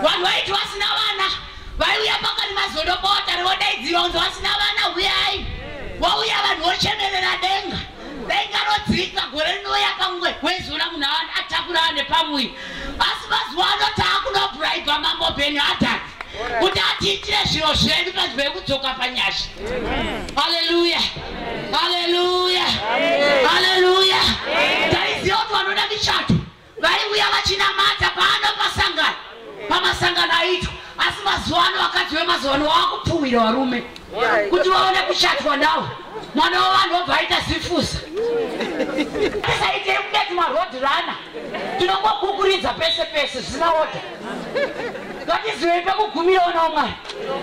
Vanhu vaiti vasina vana vaiuya pakati mazondo paaltar vodaidzirwa kunzi vasina vana uyai. Wauya vanhu vochemerera denga, denga rodzika, gore rinouya pamwe wezura munhu atakura ane pamwe. Asi mazuva ano taakunobraiba mambo Beni-Hadhadhi kuti atiitire zviro zvedu pazvive kudzoka panyasha. Haleluya, haleluya, haleluya. Taiziva kuti vanoda michato vaiuya vachinamata paano pamasangano aitwa, asi mazuva ano vakadzi vemazuva ano vakupfuwira varume kuti vaone kuchatwa navo. Mwana wavanhu wobva aita zifusa. Saite kudati maroad runner tinongokukuridza pese pese zvisina oda. Ngatizive pekugumirawo naMwari.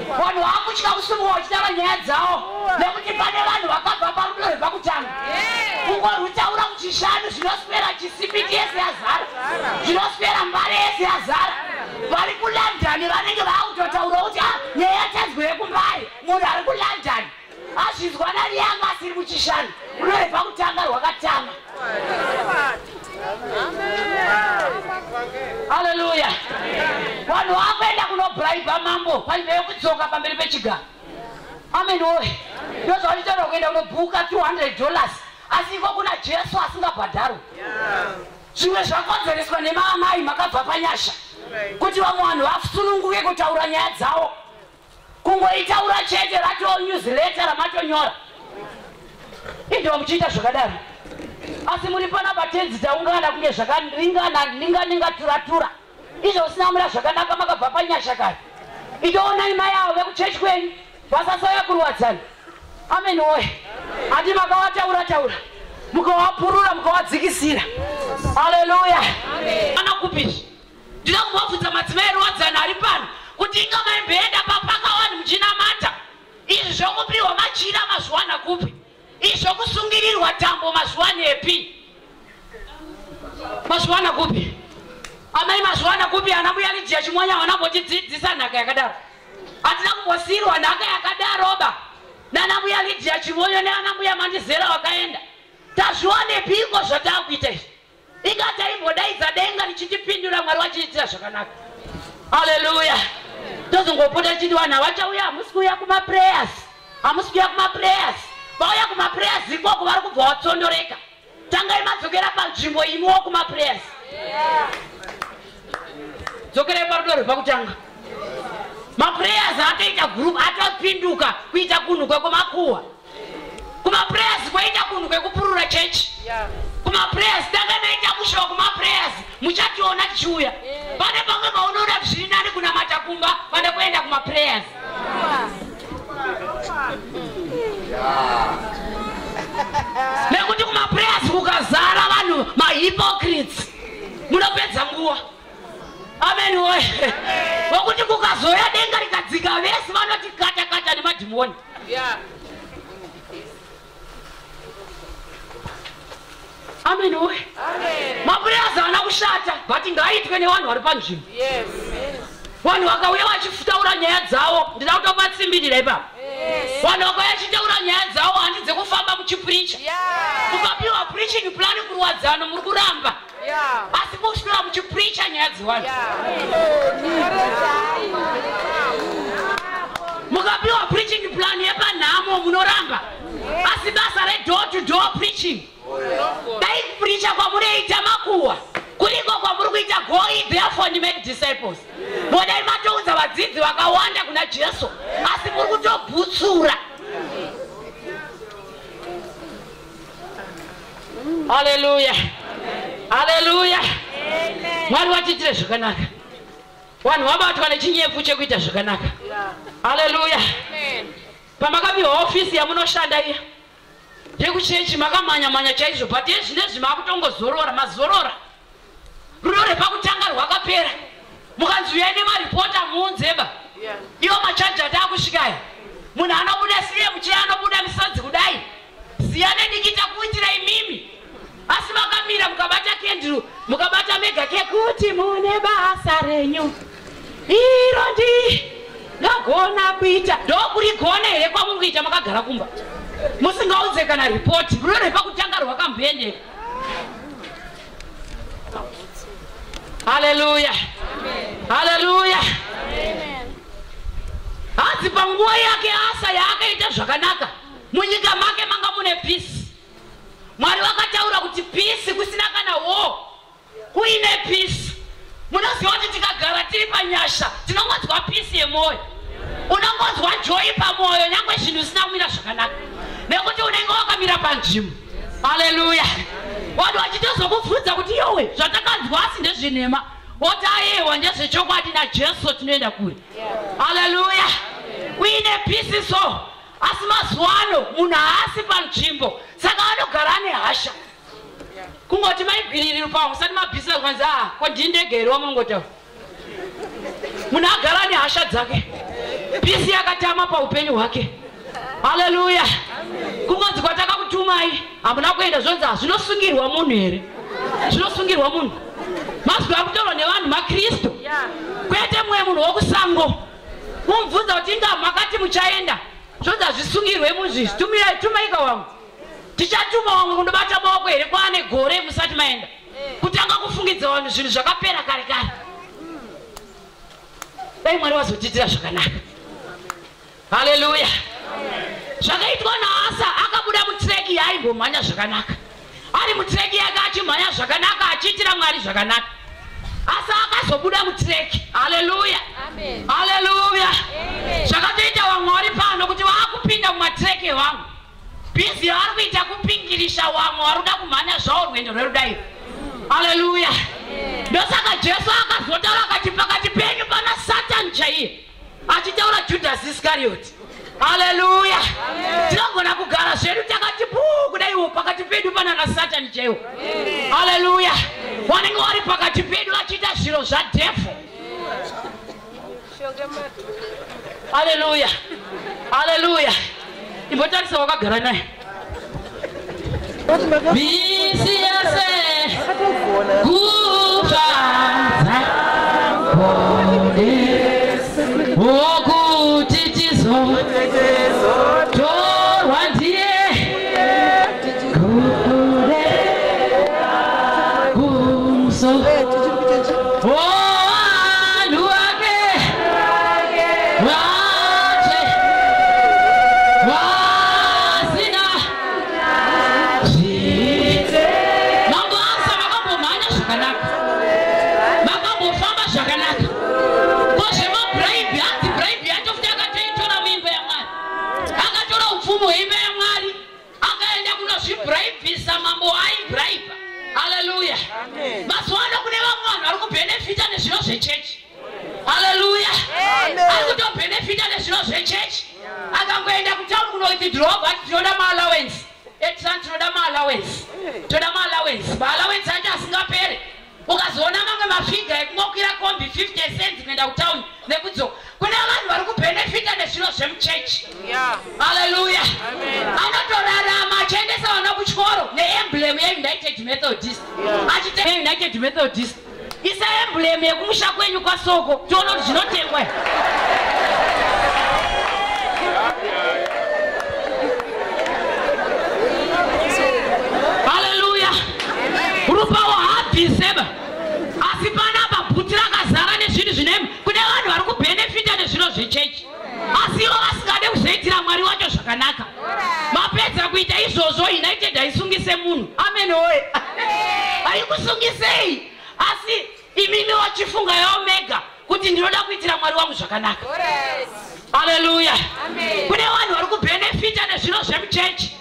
Vanhu vakutya kusimuka vachitaura nyaya dzavo nekuti pane vanhu vakabva parudo rwepakutanga. Kungorutaura kuti shanu zvinoswera chisipiti yese yazara, zvinoswera mbare yese yazara. Vari kuLondon vanenge vakutotaura kuti nyaya tadzwe yekumbai, munhu ari kuLondon azvizwa nari yanga asiri kuchishanu, rudo rwepakutanga rwakatama. Haleluya. Vanhu vakuenda kunobraiba mambo paive kudzoka pamberi pechigaro. Amen woye. Ndozvachitaura kuenda kunobhuka $200 asi iko kuna Jesu asingabhadharwi. Zvimwe zvakonzereswa nemamai makabva panyasha kuti vamwe vanhu vasununguke kutaura nyaya dzavo, kungoitaura chete ratoo newsletter ramatonyora. Indoo muchiita zvakadaro. Asi muri pana patenzi taungana kunge zvakaringana turatura. Izvo usina mura zvakanaka makabva panyasha kare. Itoonai mai avo vekuchechi kwenyu Vasasaya kurwadzana. Amen woye. Ati makawataura. Mukawapurura mukawadzikisira. Hallelujah. Amen. Anakupisha. Ndida kubvunza madzimai rwadzana ari pano kuti ingamaimboenda papakawani muchinamata. Izvi zvokupiwa machira mazuwana kupi? Izvi zvokusungirirwa tambo mazuwana epi? Mazuwana kupi? Amai mazuwana kupi ana mbuya Lidia Chimwanya vanambotidzidzisa nhaka yakadaro. Hatina kumbosiyirwa nhaka yakadaroba. Nana mbuya Lidia Chimwanya neana mbuya Mandizera wakaenda. Tazvionepiko zvatakuita izvi? Ingataimbodaidza denga richitipindura Mwari wachiitira zvakanaka. Hallelujah. Tozongopota chiti vanhu havachauya, hamusi kuuya kumaprayers. Hamusi kuuya kumaprayers. Vauya kumaprayers ikoko vari kubva vatsondoreka. Tangai madzokera panzvimbo imiwo kumaprayers. Dzokerai parudo rwepakutanga. Maprayers atoita group atopinduka kuita kunhu kwekumakuhwa. Kumaprayers kwaita kunhu kwekupurura chechi. Kumaprayers takanaita kushowa kumaprayers muchationa tichiuya. Pane pamwe paunoona zviri nani kunamata kumba pane kuenda kumaprayers. Nekuti kumaprayers kukazara vanhu mahypocrites munopedza nguva. Amen woye. Wokuti kukazoya denga rikadzika vese vanoti kata nemadhimoni. Amen woye. Maprayers havana kushata but ngaaitwe nevanhu vari panzvimbo. Vanhu vakauya vachitaura nyaya dzavo, ndida kutopa tsimbirira ipapo. Vanhu vakauya vachitaura nyaya dzavo handi dzekufamba muchipreacha. Mukapiwa preaching plan kurwadzana muri kuramba. Asi kusvika muchipreacha nyaya dzevanhu. Mukapiwa preaching plan yepanhamo munoramba. Asi basa redoor to door preaching. Dai kupreacha kwamunoita makuhwa. Kuriko kwamuri kuita go ye therefore and make disciples. Bodai matoudza vadzidzi vakawanda kuna Jesu. Asi muri kutobvutsura. Hallelujah. Hallelujah. Mwari watiitire zvakanaka. Vanhu vabatwa nechinyefu chekuita zvakanaka. Hallelujah. Pamakapiwa ofisi yamunoshanda iya yekuchechi makamanya chaizvo but yezvinezvi makutongozorora mazorora. Rudo rwepakutanga rwakapera. Mukanzi uyai nemaripota muunzeba. Iwo machaji atakusvikaya. Munhu anobuda siye mucheya anobuda misodzi kudai. Siyane ndikita kuitira imimi. Asi makamira mukabata kenduru, mukabata mega kekuti mune basa renyu. Iro ndagona kuita. Ndokurigona here kwamuri kuita makagara kumba. Musingaudze kana ripoti. Rudo rwepakutanga rwakamboendeka. Hallelujah. Hallelujah. Hadzi panguva yake Asa yaakaita zvakanaka. Munyika make manga mune peace. Mwari vakataura kuti peace kusina kana war. Kuine peace. Munoziva kuti tikagara tiri panyasha tinongodzwa peace yemoyo. Unongodzwa joy pamoyo nyangwe zvinhu zvisina kumira zvakanaka. Nekuti unenge wakamira panzvimbo. Hallelujah. Vanhu vachitozokubvunza kuti iwe zvatakanzwa asi ndezvenhema. Wotayewa ndezvechokwadi naJesu tinoenda kure. Hallelujah. Kuine peace so. Asi mazuwano munhu haasi panzvimbo. Saka anogara ane hasha. Kungoti Mai Gwiriri pamwe usati mabhisa kwanzi kodindegeri wamungotaura. Munhu agara ane hasha dzake. Peace yakatama paupenyu hwake. Hallelujah. Kungonzi kwatakakutumai hamuna kuenda zvonzi zvinosungirwa munhu here. Zvinosungirwa munhu. Mazwi akutaurwa nevanhu maKristu. Kwete mumwe munhu wokusango. Mumubvunza kuti inga makati muchaenda. Zvonzi zvisungirwe muzvizvi. Tumaika wangu. Tichatuma wamwe kundobata maoko here kwaane gore musati maenda. Kutanga kufungidza vanhu zvinhu zvakapera kare kare. Dai Mwari wazotiitira zvakanaka. Hallelujah. Zvakaitwa naAsa akabuda mutreki yaimbomhanya zvakanaka. Ari mutreki yake achimhanya zvakanaka achiitira Mwari zvakanaka. Asa akazobuda mutreki. Hallelujah. Amen. Hallelujah. Zvakatoita vamwe vari pano kuti vaakupinda mumatreki vangu. Bizi vari kuita kupingirisha vamwe vari kuda kumhanya zvavo rwendo rwerudairo. Hallelujah. Ndosaka Jesu akazotaura akati pakati penyu pana Satani chaiye. Achitaura Judas Iscariot. Haleluya. Tinogona kugara zvedu takati puu kudaiwo pakati pedu pana naSatani chaiwo. Haleluya. Wanenge wari pakati pedu achiita zviro zvadhevho. Haleluya. Haleluya. Imbotarisa wakagara naye. Bisi yase kufadza kode wokuti tizotorwa ndiye kure kumso vanhu vake vache vasina mabasa vakambomhanya zvakanaka, vakambofamba zvakanaka. Kozvemabhuraibhi hanzi bhuraibhi yacho futi akatoitora muimba yaMwari, akatora upfumi hweimba yaMwari akaenda kunozvibhuraibhisa mambo aibhuraibha. Haleluya. Mazuva ano kune vamwe vanhu vari kubhenefita nezviro zvechechi. Haleluya. Ari kutobhenefita nezviro zvechechi, akangoenda kutauni kunowithidhirova ati tinoda maallowance. Tinoda maallowance. Toda maallowance. Maallowance acho asingapere. Ukazoona mamwe mafiga ekungokwira kombi 50 cents kuenda kutauni nekudzoka. Kune vanhu vari kubhenefita nezviro zvemuchechi. Haleluya. Anotorarama achiendesa vana kuchikoro neemblem yeUnited Methodist. Achite United Methodist. Isa emblem yekumusha kwenyu kwasoko. Tiona kuti zvinotengwa. Haleluya. Rupawo habhiseba. Asi panapa bhuti rakazara nezvinhu zvinemu. Kune vanhu vari kubhenefita nezviro zvechechi, asi ivo vasingade kuzoitira Mwari wacho zvakanaka. Mapedza kuita izvozvo United haisungise munhu. Amen oye. Haikusungisei, asi imimi wachifunga yaomega kuti ndinoda kuitira Mwari wangu zvakanaka. Haleluya. Kune vanhu vari kubhenefita nezviro zvemuchechi,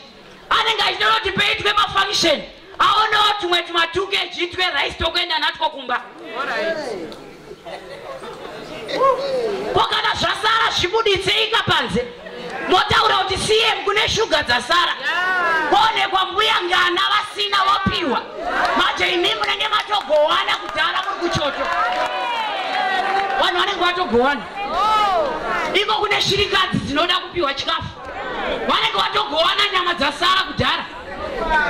anenge achitoda kuti peitwe mafunction aonewo tumwe tumatuke chitwe rice tokuenda natwo kumba. Pokana zvasara zvibuditseika panze, motaura kuti CM kune shuga dzasara, kuonekwa mbuya ngana vasina vopiwa. Manje imi munenge matogowana kudhara muri kuchoto. Vanhu vanenge vatogowana. Iko kune shirikadzi dzinoda kupiwa chikafu, vanenge vatogowana nyama dzasara kudhara.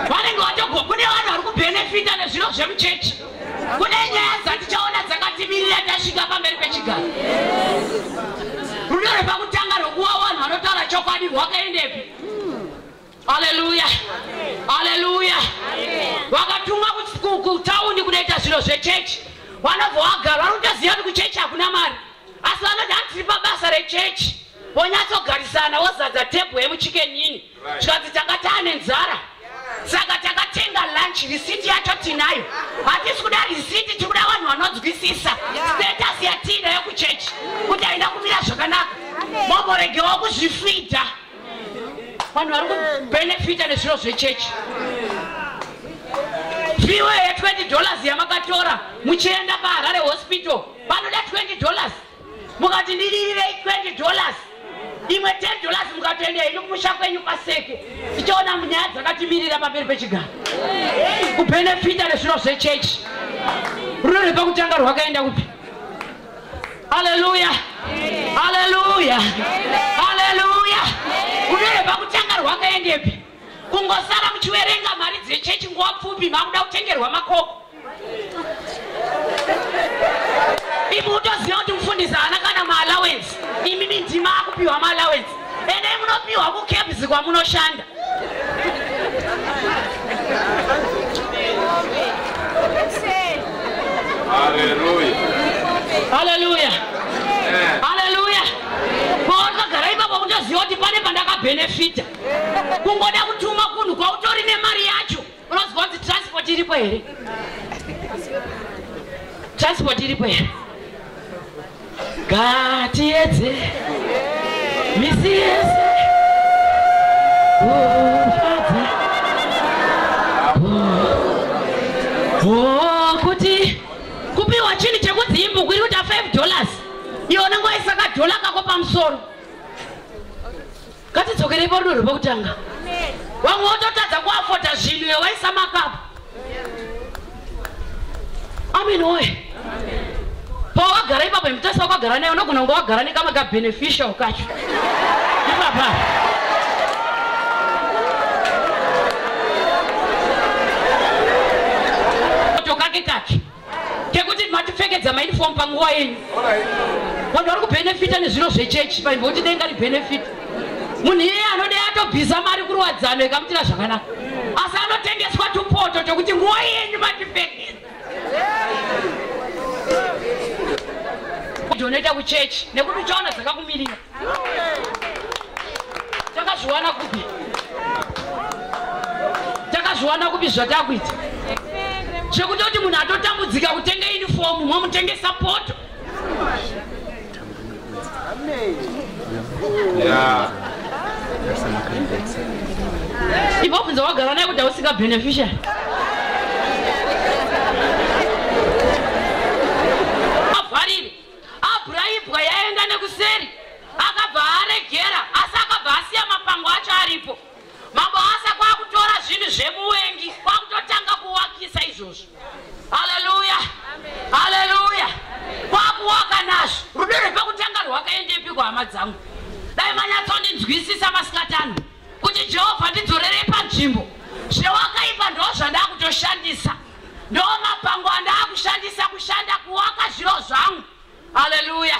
Vanenge vatogowana. Kune vanhu vari kubhenefita nezviro zvemuchechi. Kune nyaya dzatichaona dzakatimirira tasvika pamberi pechigaro. Rudo rwepakutanga rwokuva vanhu vanotaura chokwadi rwakaendepi. Haleluya. Haleluya. Vakatumwa kutauni kunoita zviro zvechechi, vanobva vagara vari kutoziva kuti kuchechi hakuna mari, asi vanoti handiri pabasa rechechi. Vonyatsogarisana vozadza tebho yemuchikenini, zvikati tanga taane nzara, saka takatenga lunch. Risiti yacho tinayo, hatisi kuda risiti, tiri kuda vanhu vanonzwisisa status yatiinayo kuchechi kuti haina kumira zvakanaka. Momboregewo kuzvifidha. Vanhu vari kubhenefita nezviro zvechechi. Fiwe ye$20 yamakatora muchienda paHarare hospital, vanoda $20. Mukati ndirirei $20, imwe $10 mukatoenda ino kumusha kwenyu paseke. Tichaona munyaya dzakatimirira pamberi pechigaro. Kubhenefita nezviro zvechechi. Rudo rwepakutanga rwakaenda kupi? Haleluya. Haleluya. Haleluya. Rudo rwepakutanga rwakaendepi? Kungosara muchiverenga mari dzechechi nguva pfupi makuda kutengerwa makoko. Imi utoziva kuti mufundisi haana kana maallowance. Imi ndima akupiwa maallowance. Ene munopiwa kukebzi kwamunoshanda.
Haleluya.
Haleluya. Haleluya. Pakagara ipapo kutoziva kuti pane pandakabhenefita. Kungoda kutuma kunhu kwautori nemari yacho, unozwa kuti transport iripo here. Transport iripo here. Ngatiedze misi yese kufadza kuti kupiwa chinhu chekudzimbu kuri kuita $5, iwe unengoisa $1 kako pamusoro. Ngatidzokerei parudo rwepakutanga. Vamwe vototadza kuafota zvinhu waisa makapu. Amen woye. Pawagara ipapo mutasa wakagara naye unogona kunge wagara nekamwe kabeneficial kacho. Ipapa. Tokake kake. Kekuti matipfekedza mauniform panguva yenyu. Vanhu vari kubenefita nezviro zvechechi paimvoti denga ribenefit. Munhu iye anode atobvisa mari kurwadzano ikamutira zvakanaka. Asi anotengeswa tupoto tokuti nguva yenyu matipfekedza. Donoita kuchechi nekuti uchaona dzakakumirira. Takazviwana kupi? Takazviwana kupi zvatakuita? Zvekutoti munhu atotambudzika kutenga uniform momutengesa poto. Ivo kunze wagara naye kuti ausika beneficial. Avharire. Abraibwa yaenda nekuseri. Akabva aregera. Asi akabva asiya mapango acho aripo. Mabasa kwakutora zvinhu zvemuwengi. Kwakutotanga kuwakisa izvozvo. Haleluya. Haleluya. Kwakuwaka nazvo. Rudo rwepakutanga rwakaendepiko hama dzangu. Dai manyatsondinzwisisa masikatano. Kuti Jehovha ndidzorere panzvimbo. Zvewakaipa ndo zvandakutoshandisa. Ndo mapango andakushandisa kushanda kuwaka zviro zvangu. Haleluya.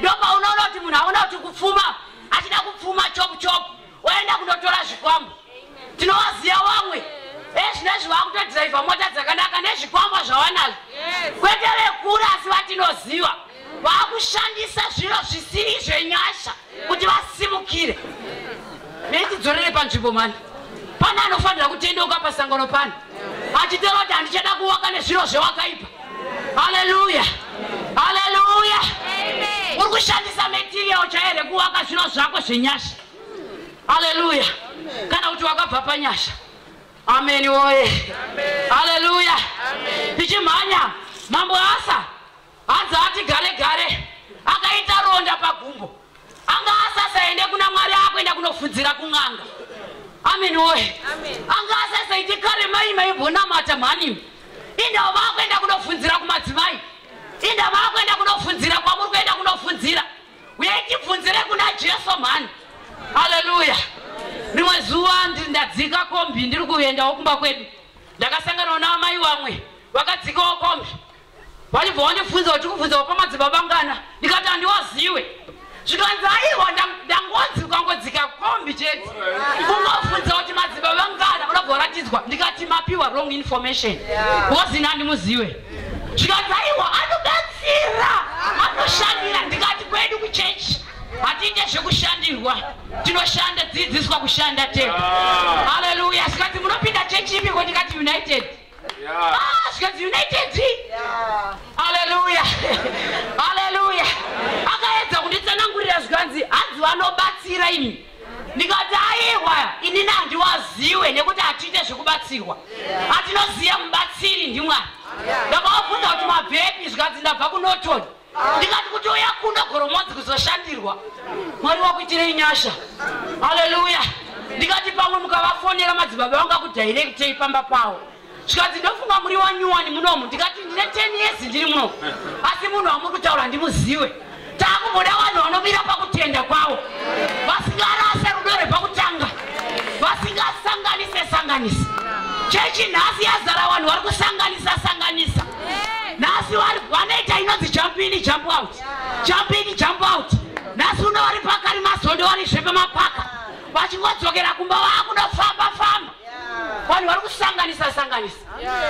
Ndo paunoona kuti munhu aona kuti kupfuma achida kupfuma chopu chopu waenda kundotora zvikwambo. Tinowaziya vamwe ezvinezvi vakutodhiraivha mota dzakanaka nezvikwambo zvawanazvo. Kwete vekuru asi vatinoziva vakushandisa zviro zvisiri zvenyasha kuti vasimukire. Netidzorere panzvimbo mani. Pana anofanira kutendeuka pasangano pano achitera kuti handichada kuwaka nezviro zvewakaipa. Haleluya. Haleluya. Uri kushandisa material chaire kuwaka zviro zvako zvenyasha. Haleluya. Kana kuti wakabva panyasha. Amen woye. Haleluya. Tichimhanya mambo Asa hanzi ati gare gare akaita ronda pagumbo. Anga asasaende kuna Mwari akuenda kunofundzira kun'anga. Amen woye. Anga asasaiti kare mai maibona mata mhani. Inda vakuenda kunofundzira kumadzimai. Inda vakuenda kunofundzira kwamuri kuenda kunofundzira. Uyaitifundire kuna Jesu mani. Haleluya. Rimwe zuva ndadzika kombi ndiri kuendawo kumba kwedu. Ndakasangana naamai vamwe vakadzikawo kombi. Vachibva vandifunza kuti kufunza pamadzibaba ngana. Ndikati handiwaziwe. Zvikanzi aiwa ndangonzi ukangodzika kombi chete. Kungofunza kuti madzibaba ngana unobva waratidzwa. Ndikati mapiwa wrong information. Wozina handimuziwe. Zvikanzi aiwa anobatsira anoshandira. Ndikati kwedu kuchechi hatinde zvekushandirwa, tinoshanda dzidziswa kushanda tega. Haleluya. Zvikati munopinda chechi ipi? Ndikati United. Zvikati United. Haleluya. Haleluya. Akaedza kunditsanangurira zvikanzi hanzi vanobatsira imi. Ndikati aiwa inini handiwaziwe nekuti hatinde zvekubatsirwa. Hatinoziya mubatsiri ndimwari. Ndakavabvunza kuti mabhepi zvikanzi ndabva kunotoni. Ndikati kuti uya kuno goromodzi kuzoshandirwa. Mwari wakuitirei nyasha. Haleluya. Ndikati pamwe mukavafonera madzibaba vanga kudirectei pamba pawo. Zvikanzi ndofunga muri wanyuwani munomu. Ndikati ndine 10 years ndiri munomu. Asi munhu wamuri kutaura ndimuziwe. Takumboda vanhu vanomira pakutenda kwavo. Vasingarase rudo rwepakutanga. Vasingasanganise. Chechi nhasi yazara vanhu vari kusanganisa. Nasi wanoita inonzi jump in jump out. Jump in jump out. Nasi uno vari pakari mazondo vari zvepamapaka. Vachingodzokera kumba vakunofamba. Vanhu vari kusanganisa.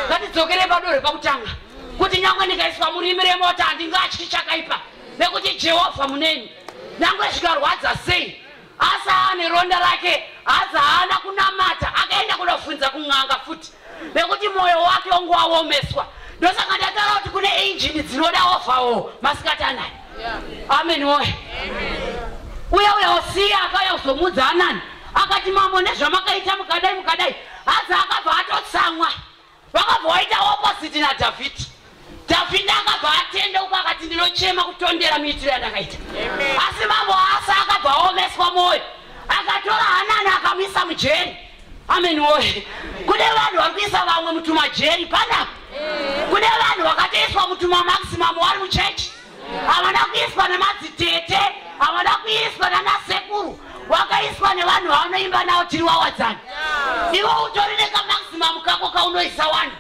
Ngatidzokere parudo rwepakutanga. Kuti nyangwe ndikaiswa murimi remota handingatyi chakaipa. Nekuti Jehovha muneni. Nyangwe zvikarwadza sei. Asa ane ronda rake. Asa haana kunamata. Akaenda kunofunza kun'anga futi. Nekuti moyo wake ongo waomeswa. Ndosaka ndataura kuti kune injini dzinoda ofawo masikatanayi. Amen woye. Uya Hosea akauya kuzomudza Anani. Akati mambo nezvamakaita mukadai. Asi akabva atotsamwa. Vakabva vaita opposite naDhavhidhi. Dhavhidhi akabva atendeuka akati ndinochema kutondera muitiro yandakaita. Asi mambo Asa akabva aomeswa moyo. akatora Hanani akamisa mujeri. Amen woye. Kune vanhu varikuisa vamwe mutuma jeri pana. Kune vanhu vakateiswa mutuma maximum vari muchechi. Havana kuiswa nemadzitete, havana kuiswa nanasekuru, wakaiswa nevanhu vanoimba navo tiri wawadzana. Iwe utori nekamaksimum kako kaunoisa vanhu.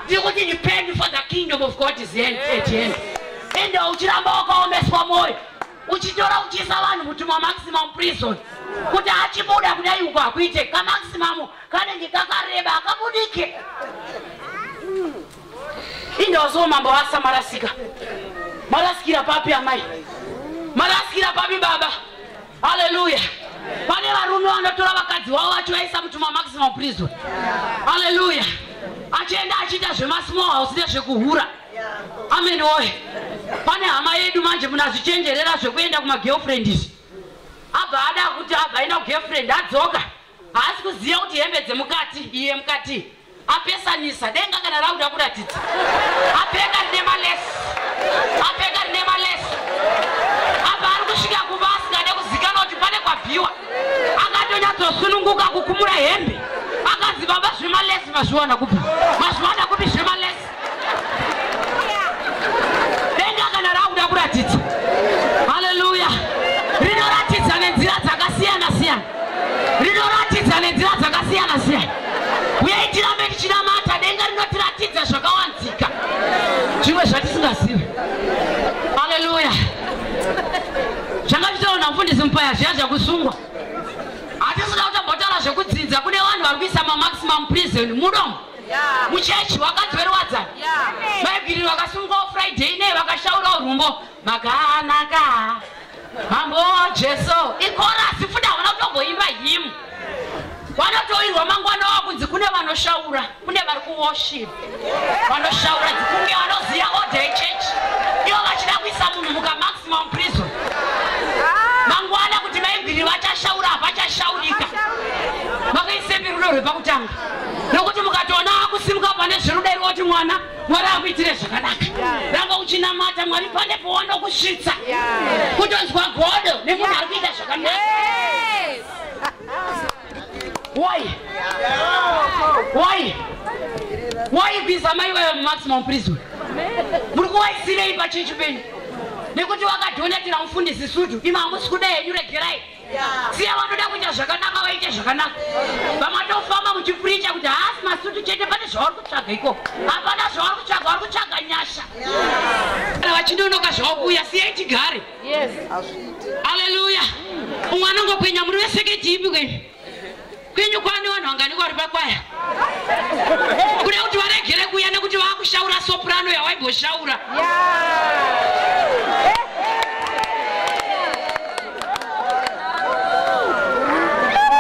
Ndiri kuti repent for the kingdom of God is at hand. Ende uchiramba wakaomeswa moyo. Uchitora uchiisa vanhu mutuma maximum prison. Kuti achibuda kudai uko akuite kamaximum kanenge kakareba akabudike. Indozo mambo asa marasika. Marasikira papi amai. Marasikira papi baba. Hallelujah. Pane varume vanotora vakadzi wavo vachivaisa mutuma maximum prison. Hallelujah. Achienda achiita zvemasmall house nezvekuhura. Amen woye. Pane hama yedu manje munazvichenjerera zvekuenda kumagirlfriend izvi. Abva ada kuti abva enda kugirlfriend adzoka. Haasi kuziva kuti hembe dzemukati iye mukati. Apesanisa denga kana rauda kuratidza. Apfeka nemalesi. Apfeka nemalesi. Abva ari kusvika kumba asingade kuzikanwa kuti pane kwabviwa. Akatonyatsosununguka kukumura hembe. Akazi baba zvemalesi mazviwana kupi. Mazviwana kupi zvemalesi. Denga kana rauda kuratidza. Hallelujah. Rinoratidza nenzira dzakasiyana siyana. Rinoratidza nenzira dzakasiyana siyana. Uyaitira metichiramata denga rinotiratidza zvakawanzika. Zvimwe zvatisingazivi. Hallelujah. Zvangavitaona mufundisi mupaya zviya zvakusungwa. Hatisina kutambotara zvekudzinza kune vanhu vari kuisa maximum prison mudomo. Muchechi wakadzi werwadzana. Mai Gwiriri vakasungwawo Friday nei vakashaura urumbo. Makanaka. Mambo Jesu. Ikorasi futi havana kutomboimba hymn. Vanotoirwa mangwana wakunzi kune vanoshaura, kune vari kuworship. Vanoshaura dzikunge vanoziva order church. Ivo vachida kuisa munhu muka maximum prison. Mangwana kuti Mai Gwiriri vachashaura havachashaurika. Vakaisei rudo rwepakutanga. Nokuti mukatoona akusimuka pane zverudo iroti mwana Mwari akuitire zvakanaka. Ranga uchinamata Mwari pane pawandokusvitsa. Kutonzwa godo nemunhu ari kuita zvakanaka. Why? Why? Why kuisa mai vayo maximum prison? Muri kuvaisirei pachechi penyu? Nekuti vakadhonetera mufundisi sutu ima hamusi kuda henyu regerai. Siya vanoda kuita zvakanaka vaite zvakanaka. Vamatofamba muchipreacha kuti haasi masutu chete pane zvavari kutsvaga ikoko. Hapana zvavari kutsvaga, vari kutsvaga nyasha. Kana vachinonoka zvavakuuya siyai tigare. Hallelujah. Umwe anongopenya muri veseketi ipi kwenyu? Kwenyu kwane vanhu vanganikwa vari pakwaya. Kuda kuti varegere kuuya nekuti vakushaura soprano yavaiboshaura.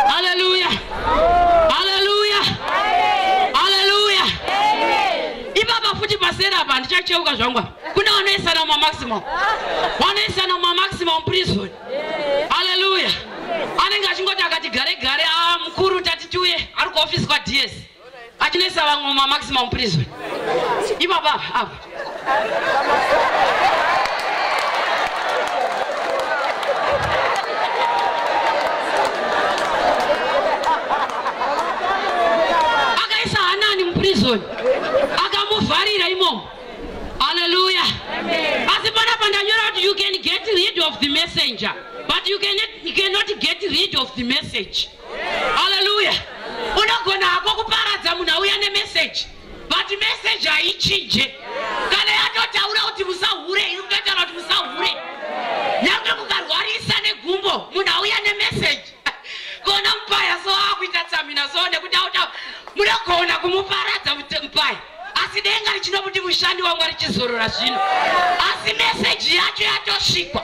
Hallelujah. Hallelujah. Hallelujah. Ibaba futi pasera apa ndichacheuka zvangwa. Kuna vanoisana mumaximum. Vanoisana mumaximum prison. Hallelujah. Anenge achingoti akati gare gare mukuru tatituye ari kuofisi kwaDS. Achinoisa vamwe mumaximum prison. Ibaba apa. Akaisa Hanani muprison. Akamuvharira imomo. Hallelujah. Asi panapa ndanyora kuti you can get rid of the messenger, but you cannot get rid of the message. Hallelujah. Unogona hako kuparadza munhu auya nemessage, but message haichinje. Kana yatotaura kuti musahure, iri kutotaura kuti musahure. Nyange mukarwarisa negumbo, munhu auya nemessage. Kona mupaya so akuita tsamina so nekuti munogona kumuparadza mupaya. Asi denga richinobuti mushandi waMwari chizorora zvino. Asi message yacho yatosvikwa.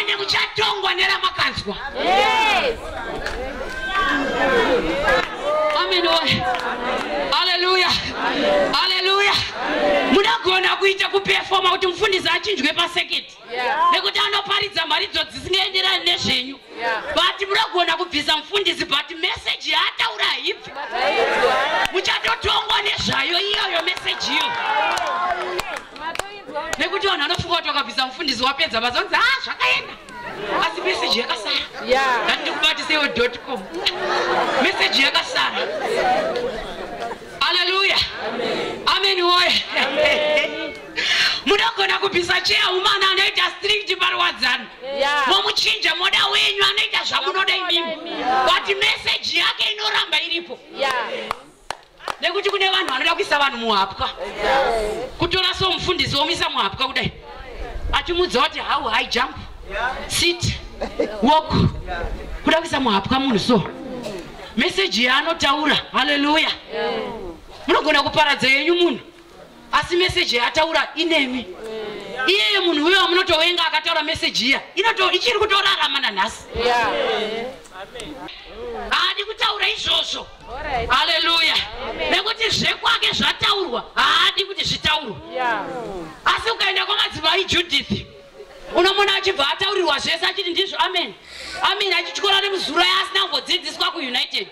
Ende muchatongwa neramakanzwa. Amen. Hallelujah. Hallelujah. Munogona kuita kuperforma kuti mufundisi achinjwe paseketi. Nekuti anoparidza mharidzo dzisingaenderani nezvenyu. But munogona kubvisa mufundisi but message yaataura haibvi. Muchatotongwa nezvayo iyoyo message iyo. Nekuti vanhu vanofunga kuti vakabvisa mufundisi wapedza bazonzi zvakaenda. asi message yakasara. Ndikubatise.com. Message yakasara. Hallelujah. Amen woye. Munogona kupisa cheya umana anoita strict parwadzana. Momuchinja moda wenyu anoita zvamunoda imimi. But message yake inoramba iripo. Nekuti kune vanhu vanoda kuisa vanhu muhapwa. Kutora so mufundisi omisa muhapwa kudai. Achimudza kuti how high jump, sit, walk. Kuda kuisa muhapwa munhu so. Message yaanotaura. Hallelujah. Munogona kuparadza yenyu munhu. Asi message yataura inemi. Iye munhu uyo munotowenga akataura message iya. Ichiri kutorarama nanhasi. Haadi kutaura izvozvo. Hallelujah. Nekuti zvekwake zvataurwa haadi kuti zvitaurwe. Asi ukaenda kwamadzimai Judith unomona achibva ataurirwa zvese achiti ndizvo amen. Amen achityora nemuzuro asina kumbodzidziswa kuUnited.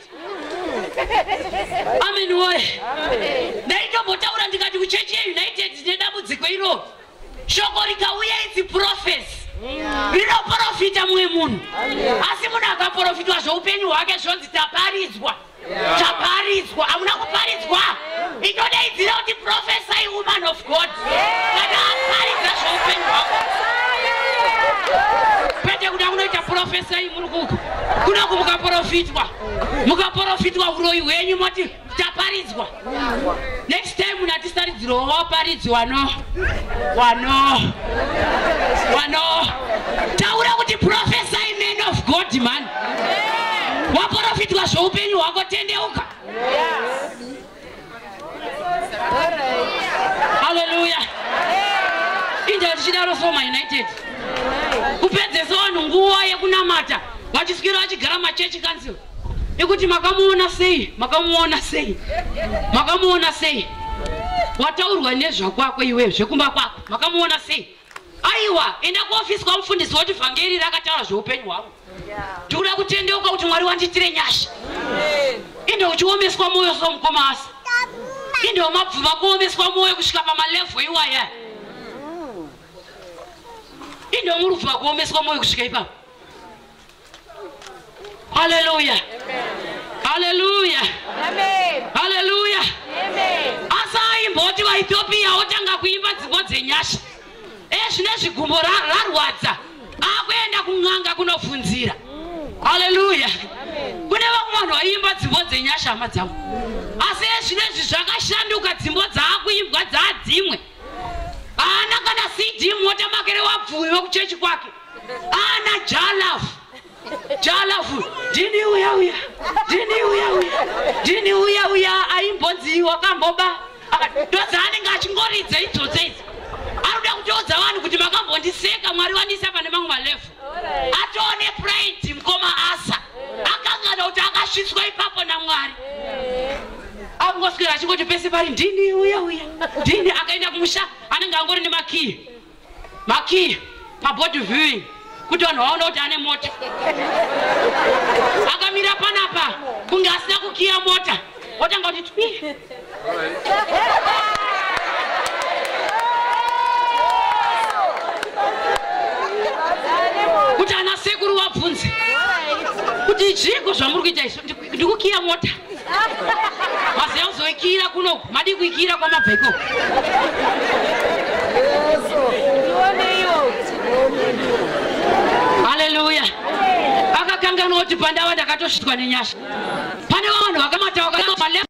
Amen woye. Ndaitombotaura ndikati kuchechi yeUnited tine dambudziko iro. Shoko rikauya idzi prophecy. Rinoprofita mumwe munhu. Asi munhu akaprofitwa zveupenyu hwake zvonzi taparidzwa. Taparidzwa. Hamuna kuparidzwa. Inodaidzira kuti prophesy woman of God. Kana aparidza zveupenyu hwako. Pete kuda kunoita prophesy muri kuku. Kuna kumukaprofitwa. Mukaprofitwa uroyi hwenyu moti taparidzwa. Next time unatistaridziro waparidzwa wano. Taura kuti prophesy man of God man. Waprofitwa zveupenyu hwako tendeuka. Hallelujah. Inja tichidaro Soma United. Kupedzesa vanhu nguva yekunamata vachiswira vachigara machechi council. Ekuti makamuona sei. Wataurwa nezvakwako iwe zvekumba kwako. Makamuona sei. Aiwa, enda kuofisi kwa mufundisi woti vhangeri rakataura zveupenyu hwako. Tikuda kutendeuka kuti Mwari wanditire nyasha. Inde uchiomeswa moyo somukoma asi. Inde mabvuma kuomeswa moyo kusvika pamalevel iwaya. Inde murubva kuomeswa moyo kusvika ipapo. Hallelujah. Hallelujah. Hallelujah. Asai mboti wa Ethiopia otanga kuimba dzimbo dzenyasha. Zvine zvigumbo rarwadza. Akuenda kung'anga kunofunzira. Hallelujah. Kune vamwe vanhu vaimba dzimbo dzenyasha hama dzangu. Asi zvinezvi zvakashanduka dzimbo dzaakuimbwa dzadzimwe. Haana kana CD mota makere wabvuiwe kuchechi kwake. Haana Jalafu. Dini uya aimbonzi wakamboba. Ndozanenge achingoridza idzodzo idzi. Anoda kutoudza vanhu kuti makambondiseka Mwari wandisa pane mamwe malefu. Atone pride mukoma Asa. Akangana kuti akasvitswa ipapo naMwari. Angoswera achingoti pese pari ndini uya. Ndini akaenda kumusha anenge angori nemakii paboard viewing. Kuti vanhu vaona kuti ane mota. Akamira panapa kunge asina kukiya mota. Otanga kuti twi. Kuti ana sekuru wabvunze. Kuti zviko zvamuri kuita izvo ndikukiya mota. Maziya kuzoikira kunoku, madi kuikira kwamabheko. Hallelujah. Akakanganwa kuti pandava ndakatosvitwa nenyasha. Pane vanhu vakamata vakalema